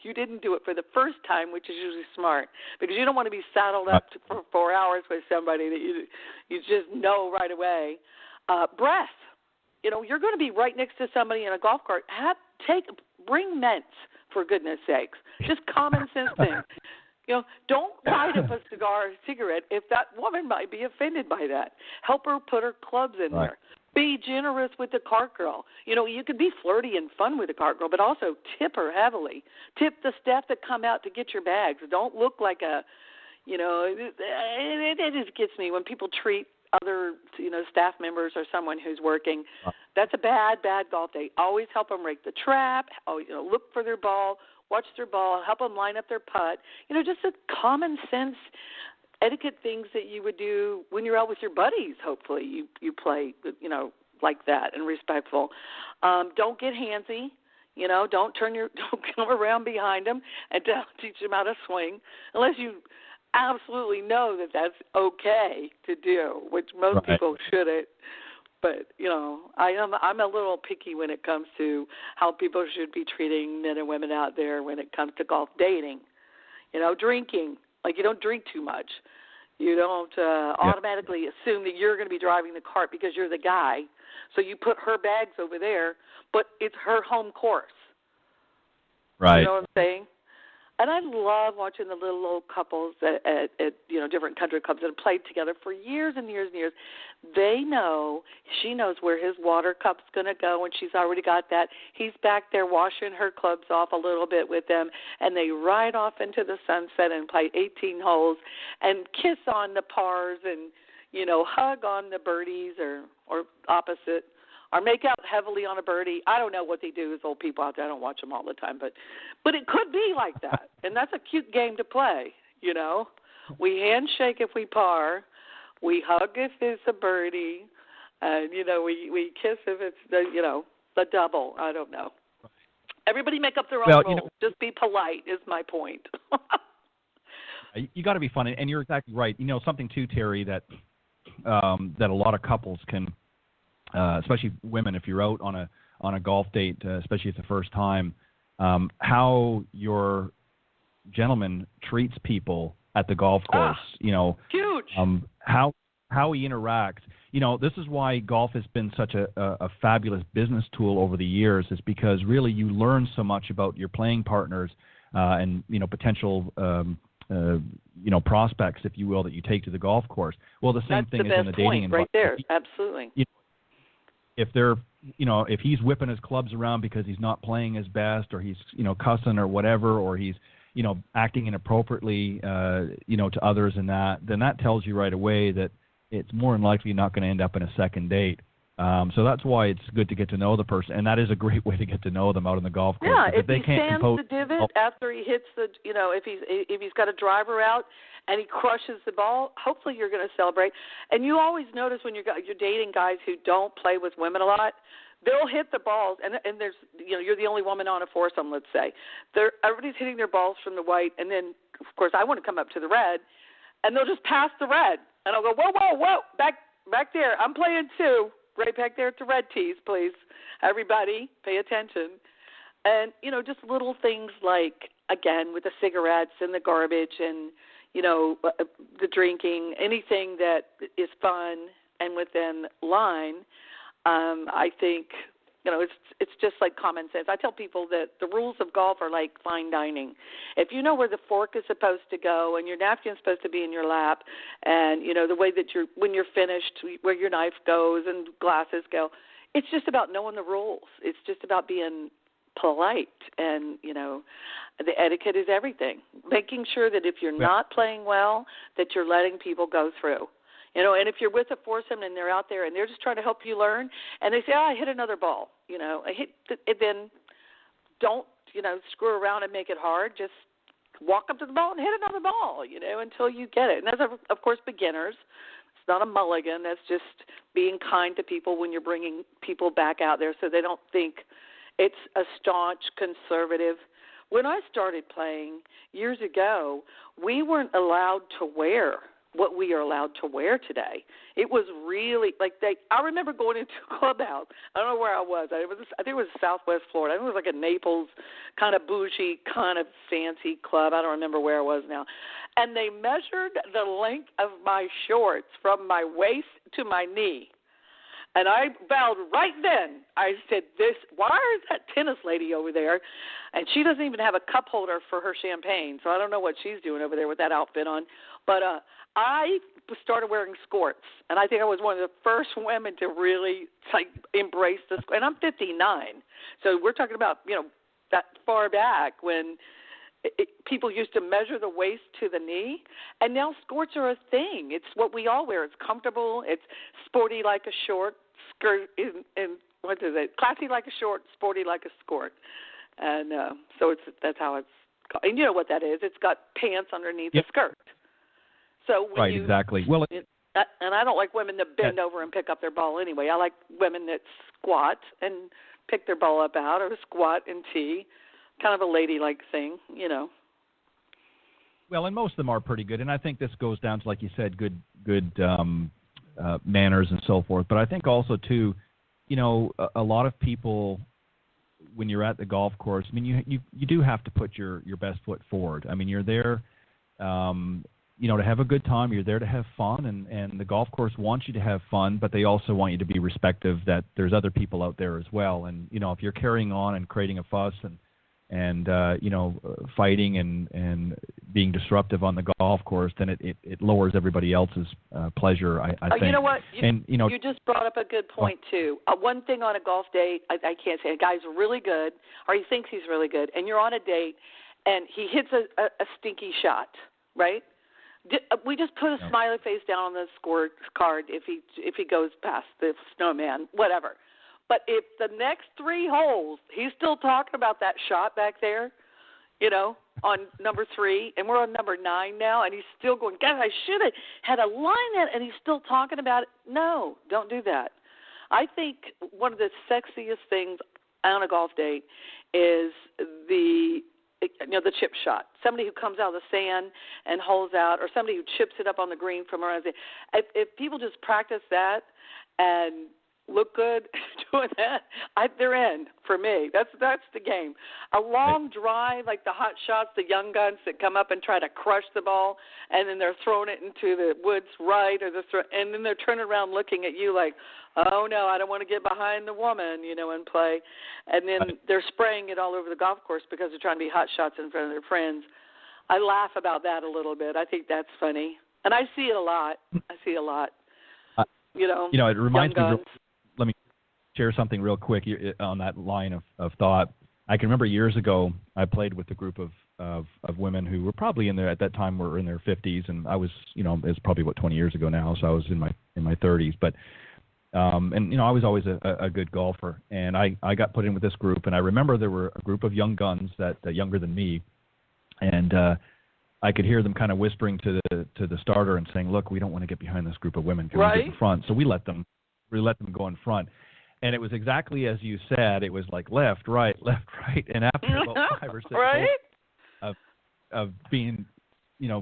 you didn't do it for the first time, which is usually smart, because you don't want to be saddled up for 4 hours with somebody that you just know right away. Breath. you're going to be right next to somebody in a golf cart. Bring mints, for goodness sakes. Just common sense thing. Don't light up a cigarette if that woman might be offended by that. Help her put her clubs in there. Be generous with the cart girl. You could be flirty and fun with the cart girl, but also tip her heavily. Tip the staff that come out to get your bags. Don't look like it just gets me when people treat other, staff members or someone who's working. That's a bad golf day. Always help them rake the trap. Look for their ball, watch their ball, help them line up their putt. Just the common sense etiquette things that you would do when you're out with your buddies. Hopefully you play, like that and respectful. Don't get handsy. Don't come around behind them and don't teach them how to swing unless you absolutely know that that's okay to do, which most people shouldn't. But I'm a little picky when it comes to how people should be treating men and women out there when it comes to golf dating. Drinking, like you don't drink too much. You don't automatically assume that you're going to be driving the cart because you're the guy. So you put her bags over there, but it's her home course. Right. You know what I'm saying? And I love watching the little old couples at different country clubs that have played together for years and years and years. She knows where his water cup's going to go, and she's already got that. He's back there washing her clubs off a little bit with them, and they ride off into the sunset and play 18 holes and kiss on the pars and, hug on the birdies or opposite. Or make out heavily on a birdie. I don't know what they do as old people out there. I don't watch them all the time, but it could be like that, and that's a cute game to play. We handshake if we par, we hug if it's a birdie, and we kiss if it's the double. I don't know. Everybody make up their own rules. Just be polite is my point. You got to be fun, and you're exactly right. Something too, Terrie, that a lot of couples can. Especially women, if you're out on a golf date, especially at the first time, how your gentleman treats people at the golf course. Huge. How he interacts. This is why golf has been such a fabulous business tool over the years. Is because really you learn so much about your playing partners and potential. Prospects, if you will, that you take to the golf course. Well, the same thing is in the dating environment. Right there, absolutely. If they're, if he's whipping his clubs around because he's not playing his best, or he's, cussing or whatever, or he's, acting inappropriately, to others and then that tells you right away that it's more than likely not going to end up in a second date. So that's why it's good to get to know the person, and that is a great way to get to know them out on the golf course. Yeah, if he stands the divot after he hits the, if he's got a driver out and he crushes the ball, hopefully you're going to celebrate. And you always notice when you're dating guys who don't play with women a lot, they'll hit the balls, and there's, you're the only woman on a foursome, let's say. Everybody's hitting their balls from the white, and then, of course, I want to come up to the red, and they'll just pass the red, and I'll go, whoa, back there, I'm playing too. Right back there at the red tees, please. Everybody, pay attention. And, just little things like, again, with the cigarettes and the garbage and, the drinking, anything that is fun and within line, I think, it's just like common sense. I tell people that the rules of golf are like fine dining. If you know where the fork is supposed to go and your napkin's supposed to be in your lap, and the way that when you're finished, where your knife goes and glasses go, it's just about knowing the rules. It's just about being polite, and the etiquette is everything. Making sure that if you're not playing well, that you're letting people go through. And if you're with a foursome and they're out there and they're just trying to help you learn, and they say, I hit another ball, then don't, screw around and make it hard. Just walk up to the ball and hit another ball, until you get it. And that's, of course, beginners. It's not a mulligan. That's just being kind to people when you're bringing people back out there so they don't think it's a staunch conservative. When I started playing years ago, we weren't allowed to wear what we are allowed to wear today. It was really I remember going into a clubhouse. I don't know where I was. I think it was Southwest Florida. I think it was like a Naples kind of bougie, kind of fancy club. I don't remember where I was now. And they measured the length of my shorts from my waist to my knee. And I vowed right then, I said, why is that tennis lady over there? And she doesn't even have a cup holder for her champagne, so I don't know what she's doing over there with that outfit on. But I started wearing skirts, and I think I was one of the first women to really embrace this. And I'm 59, so we're talking about, that far back when people used to measure the waist to the knee, and now skirts are a thing. It's what we all wear. It's comfortable. It's sporty like a short skirt, and what is it? Classy like a short, sporty like a skirt. And so that's how it's called. And you know what that is. It's got pants underneath the skirt. So when exactly. Well, and I don't like women that bend over and pick up their ball anyway. I like women that squat and pick their ball up out, or squat and tee. Kind of a ladylike thing, Well, and most of them are pretty good, and I think this goes down to, like you said, good manners and so forth. But I think also too, a lot of people, when you're at the golf course, I mean, you do have to put your best foot forward. I mean, you're there, to have a good time. You're there to have fun, and the golf course wants you to have fun, but they also want you to be respectful that there's other people out there as well. And if you're carrying on and creating a fuss and fighting and being disruptive on the golf course, then it lowers everybody else's pleasure, I think. You know what? You just brought up a good point, too. One thing on a golf date, I can't say, a guy's really good, or he thinks he's really good, and you're on a date, and he hits a stinky shot, right? We just put a smiley face down on the score card if he goes past the snowman, whatever. But if the next 3 holes, he's still talking about that shot back there, on number 3, and we're on number 9 now, and he's still going, God, I should have had a line in, and he's still talking about it. No, don't do that. I think one of the sexiest things on a golf date is the chip shot. Somebody who comes out of the sand and holds out, or somebody who chips it up on the green from around. If people just practice that and look good doing that, they're in for me. That's the game. A long drive, like the hot shots, the young guns that come up and try to crush the ball, and then they're throwing it into the woods right, and then they're turning around looking at you like, oh no, I don't want to get behind the woman, and play. And then they're spraying it all over the golf course because they're trying to be hot shots in front of their friends. I laugh about that a little bit. I think that's funny, and I see it a lot. It reminds me. Let me share something real quick on that line of thought. I can remember years ago, I played with a group of women who were probably at that time were in their 50s, and I was, it's probably 20 years ago now, so I was in my 30s. But I was always a good golfer, and I got put in with this group, and I remember there were a group of young guns that younger than me, and I could hear them kind of whispering to the starter and saying, "Look, we don't want to get behind this group of women. Can we get in front?" So we let them go in front. And it was exactly as you said. It was like left, right. And after about 5 or 6 holes of being,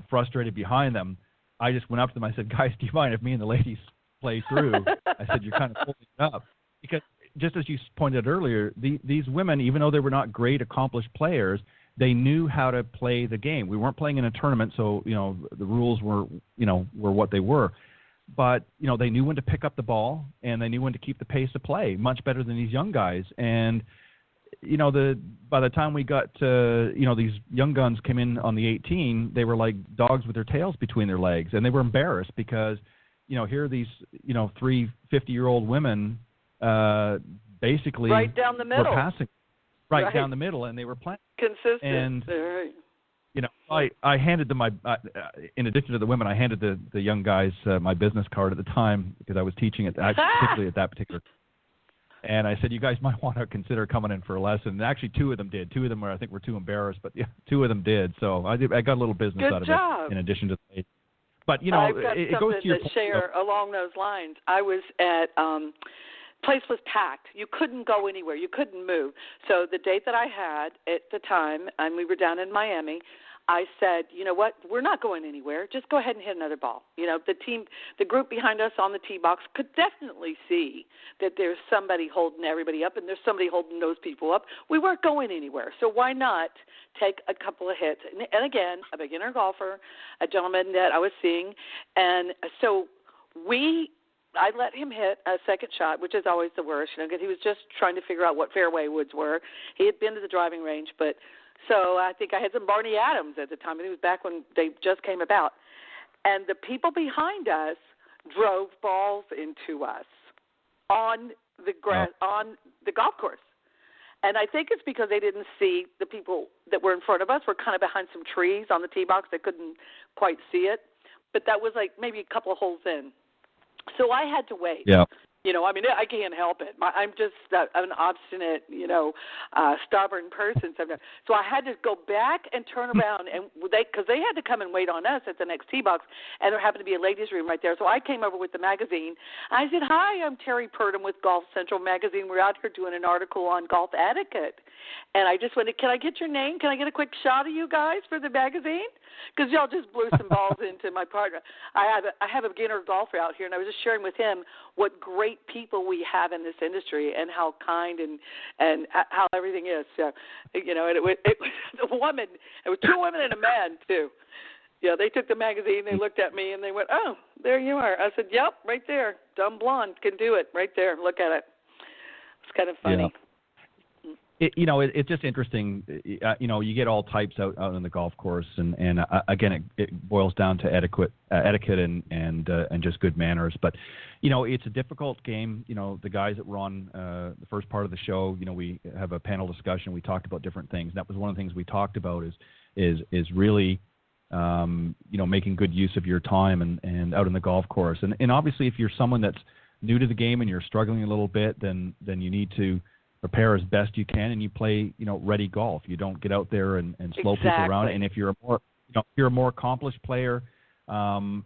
frustrated behind them, I just went up to them. I said, "Guys, do you mind if me and the ladies play through?" I said, "You're kind of pulling it up." Because just as you pointed earlier, these women, even though they were not great, accomplished players, they knew how to play the game. We weren't playing in a tournament, so, the rules were what they were. But, they knew when to pick up the ball, and they knew when to keep the pace of play much better than these young guys. And, by the time we got to, these young guns came in on the 18, they were like dogs with their tails between their legs. And they were embarrassed because, here are these, 3 50-year-old women basically right down the middle. were passing right down the middle, and they were playing. Consistent. And, right. I handed them in addition to the women, I handed the young guys my business card at the time because I was teaching particularly at that particular. And I said, "You guys might want to consider coming in for a lesson." And actually, 2 of them did. 2 of them were too embarrassed, but 2 of them did. So I got a little business out of it in addition to the. But I've got it goes to your point. Share along those lines. I was at. Place was packed. You couldn't go anywhere. You couldn't move. So the date that I had at the time, and we were down in Miami, I said, "You know what? We're not going anywhere. Just go ahead and hit another ball." The group behind us on the tee box could definitely see that there's somebody holding everybody up and there's somebody holding those people up. We weren't going anywhere. So why not take a couple of hits? And again, a beginner golfer, a gentleman that I was seeing, and so we I let him hit a second shot, which is always the worst, because he was just trying to figure out what fairway woods were. He had been to the driving range, but so I think I had some Barney Adams at the time, and it was back when they just came about. And the people behind us drove balls into us on the grass, on the golf course. And I think it's because they didn't see the people that were in front of us were kind of behind some trees on the tee box. They couldn't quite see it. But that was like maybe a couple of holes in. So I had to wait. Yeah. I mean, I can't help it. I'm just an obstinate, stubborn person sometimes. So I had to go back and turn around, and because they had to come and wait on us at the next tee box, and there happened to be a ladies' room right there. So I came over with the magazine. I said, "Hi, I'm Terrie Purdum with Golf Central Magazine. We're out here doing an article on golf etiquette." And I just went, "Can I get your name? Can I get a quick shot of you guys for the magazine?" Because y'all just blew some balls into my partner. I have a beginner golfer out here, and I was just sharing with him what great people we have in this industry and how kind and how everything is. So, and it was a woman. It was two women and a man too. Yeah, they took the magazine, they looked at me, and they went, "Oh, there you are." I said, "Yep, right there. Dumb blonde can do it right there. Look at it." It's kind of funny. Yeah. It's just interesting. You get all types out on the golf course, and again, it boils down to etiquette and just good manners. But it's a difficult game. The guys that were on the first part of the show, we have a panel discussion. We talked about different things. And that was one of the things we talked about is really making good use of your time and out on the golf course. And obviously, if you're someone that's new to the game and you're struggling a little bit, then you need to prepare as best you can, and you play, ready golf. You don't get out there and slow people around. And if you're a more accomplished player, then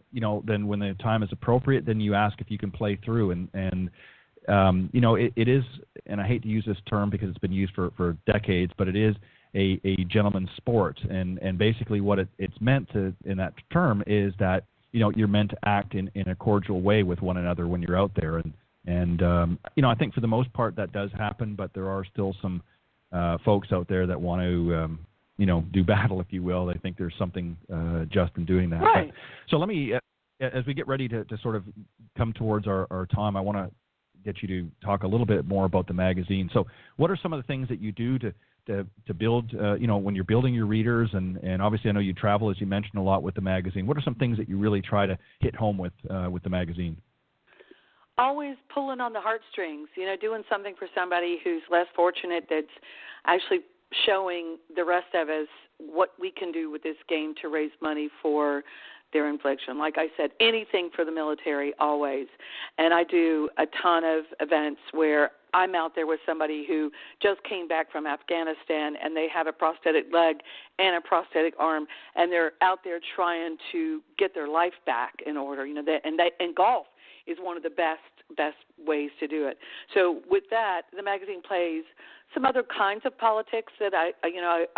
when the time is appropriate, then you ask if you can play through. And it is, and I hate to use this term because it's been used for decades, but it is a gentleman's sport. And basically what it's meant to in that term is that you're meant to act in a cordial way with one another when you're out there. And I think for the most part that does happen, but there are still some folks out there that want to, do battle, if you will. They think there's something just in doing that. Right. So let me, as we get ready to sort of come towards our time, I want to get you to talk a little bit more about the magazine. So what are some of the things that you do to build, when you're building your readers? And obviously I know you travel, as you mentioned, a lot with the magazine. What are some things that you really try to hit home with the magazine? Always pulling on the heartstrings, doing something for somebody who's less fortunate, that's actually showing the rest of us what we can do with this game to raise money for their infliction. Like I said, anything for the military, always. And I do a ton of events where I'm out there with somebody who just came back from Afghanistan, and they have a prosthetic leg and a prosthetic arm, and they're out there trying to get their life back in order. And golf is one of the best ways to do it. So with that, the magazine plays some other kinds of politics that I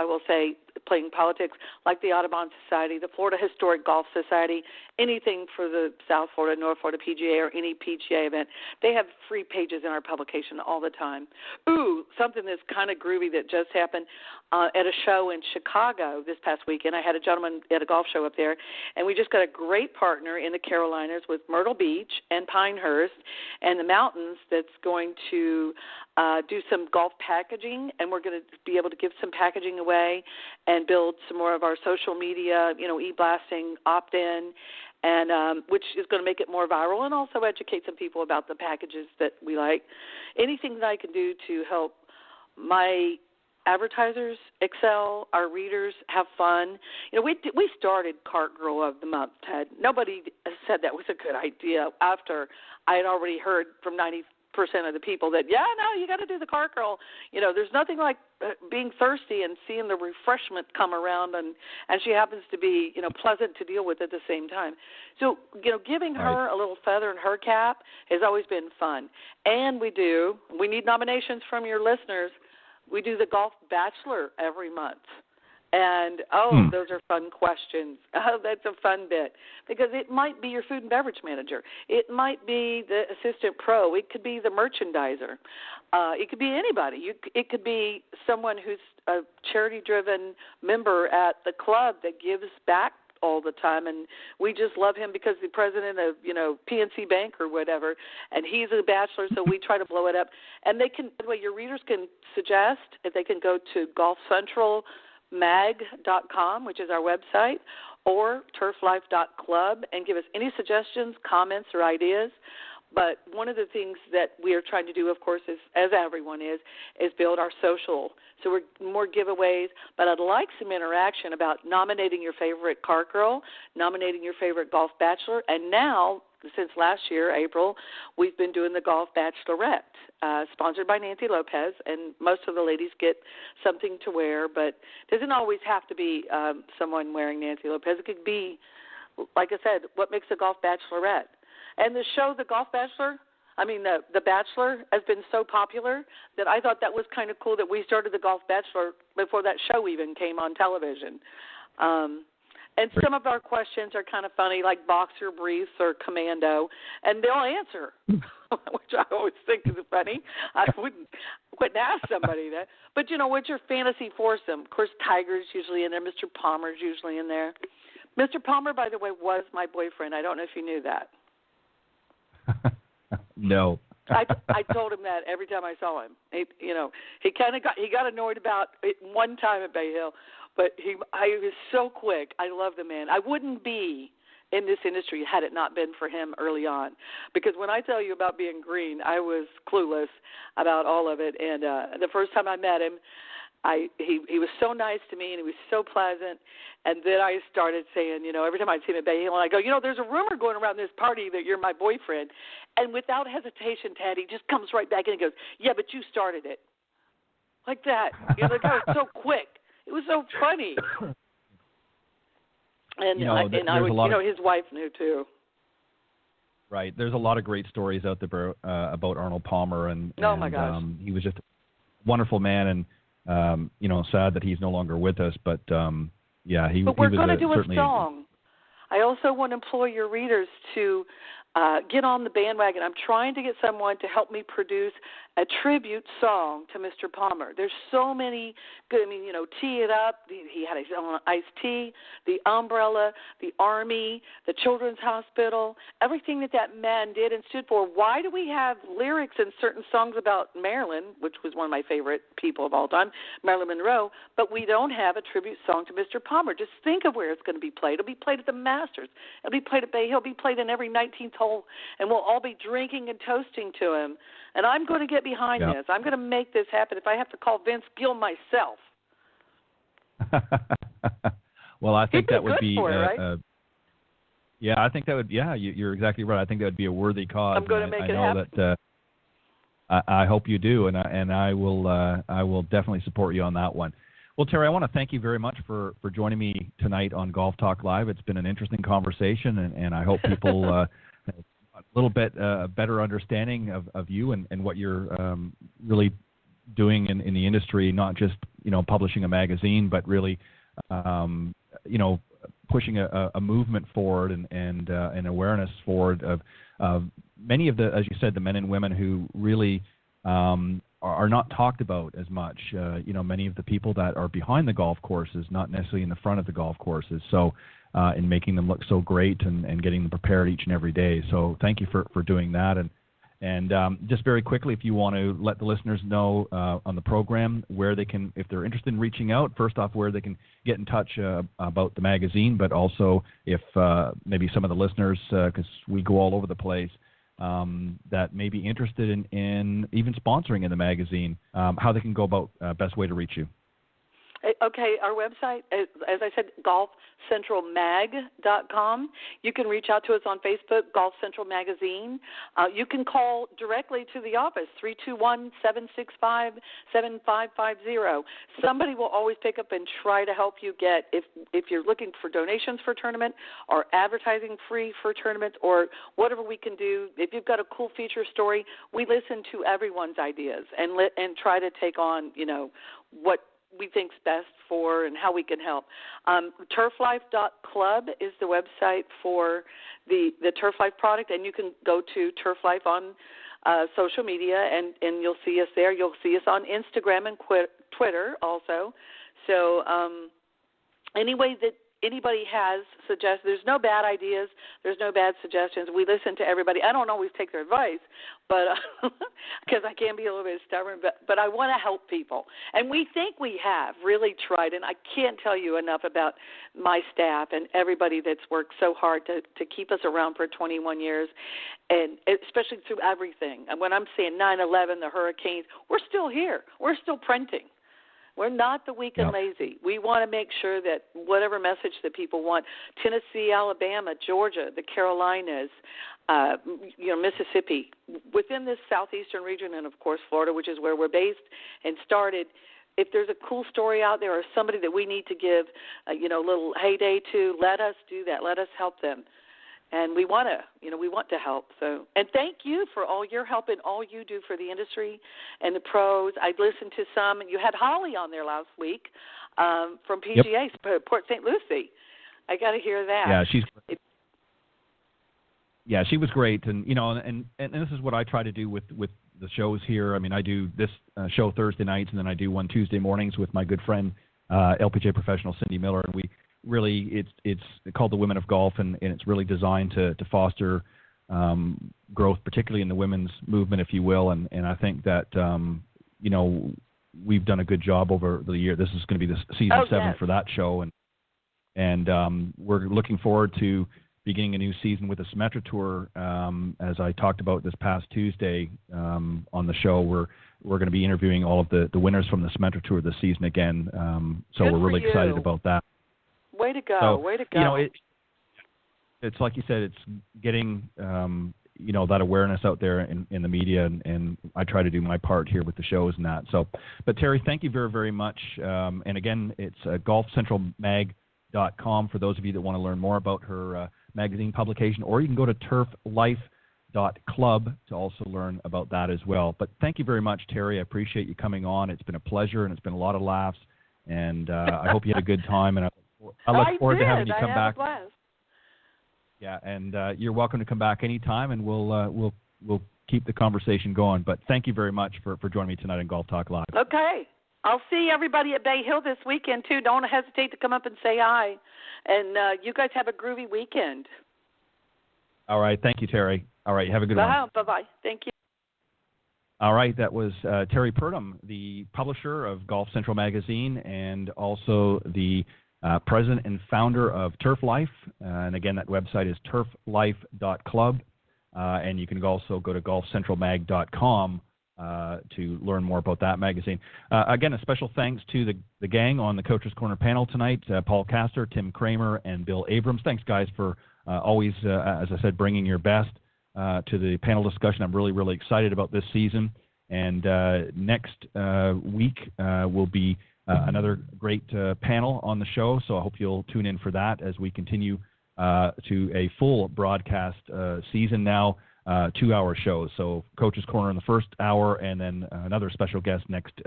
will say, playing politics like the Audubon Society, the Florida Historic Golf Society, anything for the South Florida, North Florida PGA, or any PGA event. They have free pages in our publication all the time. Ooh, something that's kind of groovy that just happened at a show in Chicago this past weekend. I had a gentleman at a golf show up there, and we just got a great partner in the Carolinas with Myrtle Beach and Pinehurst and the mountains that's going to do some golf packaging, and we're going to be able to give some packaging away and build some more of our social media, e-blasting, opt-in, and which is going to make it more viral and also educate some people about the packages that we like. Anything that I can do to help my advertisers excel, our readers have fun. We started Cart Girl of the Month, Ted. Nobody said that was a good idea after I had already heard from 90% of the people that, you got to do the Cart Girl. There's nothing like being thirsty and seeing the refreshment come around, and she happens to be, pleasant to deal with at the same time. So, giving her a little feather in her cap has always been fun. And we need nominations from your listeners. We do the Golf Bachelor every month. And, those are fun questions. Oh, that's a fun bit. Because it might be your food and beverage manager. It might be the assistant pro. It could be the merchandiser. It could be anybody. It could be someone who's a charity-driven member at the club that gives back all the time, and we just love him because the president of, PNC Bank or whatever, and he's a bachelor, so we try to blow it up. And they can, by the way, your readers can suggest if they can go to golfcentralmag.com, which is our website, or turflife.club, and give us any suggestions, comments, or ideas. But one of the things that we are trying to do, of course, is, as everyone is build our social. So we're more giveaways, but I'd like some interaction about nominating your favorite cart girl, nominating your favorite golf bachelor, and now, since last year, April, we've been doing the Golf Bachelorette, sponsored by Nancy Lopez, and most of the ladies get something to wear, but it doesn't always have to be someone wearing Nancy Lopez. It could be, like I said, what makes a Golf Bachelorette. And the show, The Bachelor, has been so popular that I thought that was kind of cool that we started The Golf Bachelor before that show even came on television. And some of our questions are kind of funny, like boxer briefs or commando, and they'll answer, which I always think is funny. I wouldn't ask somebody that. But, what's your fantasy foursome? Of course, Tiger's usually in there. Mr. Palmer's usually in there. Mr. Palmer, by the way, was my boyfriend. I don't know if you knew that. No. I told him that every time I saw him. He got annoyed about it one time at Bay Hill, but I was so quick. I love the man. I wouldn't be in this industry had it not been for him early on, because when I tell you about being green, I was clueless about all of it. And the first time I met him, he was so nice to me, and he was so pleasant. And then I started saying, every time I'd see him at Bay Hill, and I go, there's a rumor going around this party that you're my boyfriend. And without hesitation, Ted, he just comes right back in and goes, yeah, but you started it. Like that. The guy was so quick. It was so funny. And his wife knew too. Right. There's a lot of great stories out there about Arnold Palmer, and my gosh, he was just a wonderful man, and sad that he's no longer with us. But he. But we're going to do a song. I also want to implore your readers to get on the bandwagon. I'm trying to get someone to help me produce a tribute song to Mr. Palmer. There's so many good, Tee It Up, he had his own iced tea, the umbrella, the Army, the Children's Hospital, everything that man did and stood for. Why do we have lyrics in certain songs about Marilyn, which was one of my favorite people of all time, Marilyn Monroe, but we don't have a tribute song to Mr. Palmer? Just think of where it's going to be played. It'll be played at the Masters. It'll be played at Bay Hill. It'll be played in every 19th hole, and we'll all be drinking and toasting to him. And I'm going to get behind this. I'm going to make this happen if I have to call Vince Gill myself. Well, I think that would be right? I think that would. Yeah, you're exactly right. I think that would be a worthy cause. I'm going to make it happen. That I hope you do, and I will definitely support you on that one. Well, Terrie, I want to thank you very much for joining me tonight on Golf Talk Live. It's been an interesting conversation, and I hope people a little bit better understanding of you and what you're really doing in the industry, not just publishing a magazine, but really pushing a movement forward and an awareness forward of many of the, as you said, the men and women who really are not talked about as much. Many of the people that are behind the golf courses, not necessarily in the front of the golf courses. So in making them look so great and getting them prepared each and every day. So thank you for doing that. And just very quickly, if you want to let the listeners know on the program where they can, if they're interested in reaching out, first off, where they can get in touch about the magazine, but also if maybe some of the listeners, because we go all over the place, that may be interested in even sponsoring in the magazine, how they can go about best way to reach you. Okay, our website, as I said, golfcentralmag.com. You can reach out to us on Facebook, Golf Central Magazine. You can call directly to the office, 321-765-7550. Somebody will always pick up and try to help you get, if you're looking for donations for a tournament or advertising free for a tournament or whatever we can do. If you've got a cool feature story, we listen to everyone's ideas and try to take on, what we think's best for and how we can help. Turflife.club is the website for the Turf Life product, and you can go to Turf Life on social media, and you'll see us there. You'll see us on Instagram and Twitter also. So any way that anybody has suggestions, there's no bad ideas, there's no bad suggestions. We listen to everybody. I don't always take their advice, but because I can be a little bit stubborn, but I want to help people. And we think we have really tried, and I can't tell you enough about my staff and everybody that's worked so hard to keep us around for 21 years, and especially through everything. And when I'm saying 9/11, the hurricanes, we're still here. We're still printing. We're not the weak and lazy. We want to make sure that whatever message that people want, Tennessee, Alabama, Georgia, the Carolinas, Mississippi, within this southeastern region, and, of course, Florida, which is where we're based and started, if there's a cool story out there or somebody that we need to give, a little heyday to, let us do that. Let us help them. And we want to help. So, and thank you for all your help and all you do for the industry and the pros. I listened to some, and you had Holly on there last week from PGA, Port St. Lucie. I got to hear that. Yeah, she was great, and and this is what I try to do with the shows here. I mean, I do this show Thursday nights, and then I do one Tuesday mornings with my good friend LPGA professional Cindy Miller, and we. Really, it's called the Women of Golf, and it's really designed to foster growth, particularly in the women's movement, if you will. And I think that we've done a good job over the year. This is going to be the season 7 for that show, and we're looking forward to beginning a new season with the Symetra Tour. As I talked about this past Tuesday on the show, we're going to be interviewing all of the winners from the Symetra Tour this season again. So we're really excited about that. Way to go! Way to go! It's like you said, it's getting that awareness out there in the media, and I try to do my part here with the shows and that. So, but Terrie, thank you very, very much. And again, it's golfcentralmag.com for those of you that want to learn more about her magazine publication, or you can go to turflife.club to also learn about that as well. But thank you very much, Terrie. I appreciate you coming on. It's been a pleasure, and it's been a lot of laughs. And I hope you had a good time. And I look forward to having you come back. Yeah, and you're welcome to come back anytime, and we'll keep the conversation going. But thank you very much for joining me tonight on Golf Talk Live. Okay. I'll see everybody at Bay Hill this weekend, too. Don't hesitate to come up and say hi. And you guys have a groovy weekend. All right. Thank you, Terrie. All right. Have a good one. Bye-bye. Thank you. All right. That was Terrie Purdum, the publisher of Golf Central Magazine and also the president and founder of Turf Life. And again, that website is turflife.club. And you can also go to golfcentralmag.com to learn more about that magazine. Again, a special thanks to the gang on the Coach's Corner panel tonight, Paul Castor, Tim Kramer, and Bill Abrams. Thanks, guys, for always, as I said, bringing your best to the panel discussion. I'm really, really excited about this season. And next week will be another great panel on the show, so I hope you'll tune in for that as we continue to a full broadcast season now, 2-hour shows. So Coach's Corner in the first hour, and then another special guest next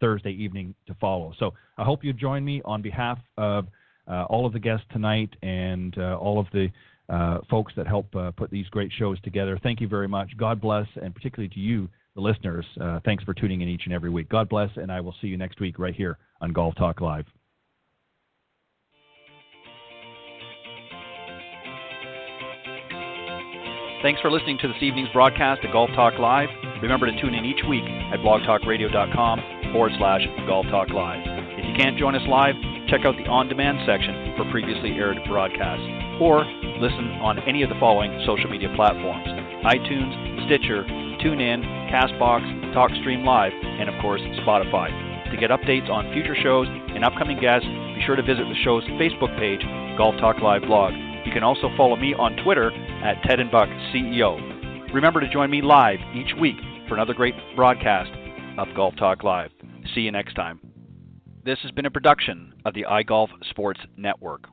Thursday evening to follow. So I hope you join me on behalf of all of the guests tonight and all of the folks that help put these great shows together. Thank you very much. God bless, and particularly to you, the listeners, thanks for tuning in each and every week. God bless, and I will see you next week right here on Golf Talk Live. Thanks for listening to this evening's broadcast of Golf Talk Live. Remember to tune in each week at blogtalkradio.com/Golf Talk Live. If you can't join us live, check out the on-demand section for previously aired broadcasts, or listen on any of the following social media platforms: iTunes, Stitcher, TuneIn, CastBox, TalkStream Live, and of course, Spotify. To get updates on future shows and upcoming guests, be sure to visit the show's Facebook page, Golf Talk Live Blog. You can also follow me on Twitter at Ted and Buck CEO. Remember to join me live each week for another great broadcast of Golf Talk Live. See you next time. This has been a production of the iGolf Sports Network.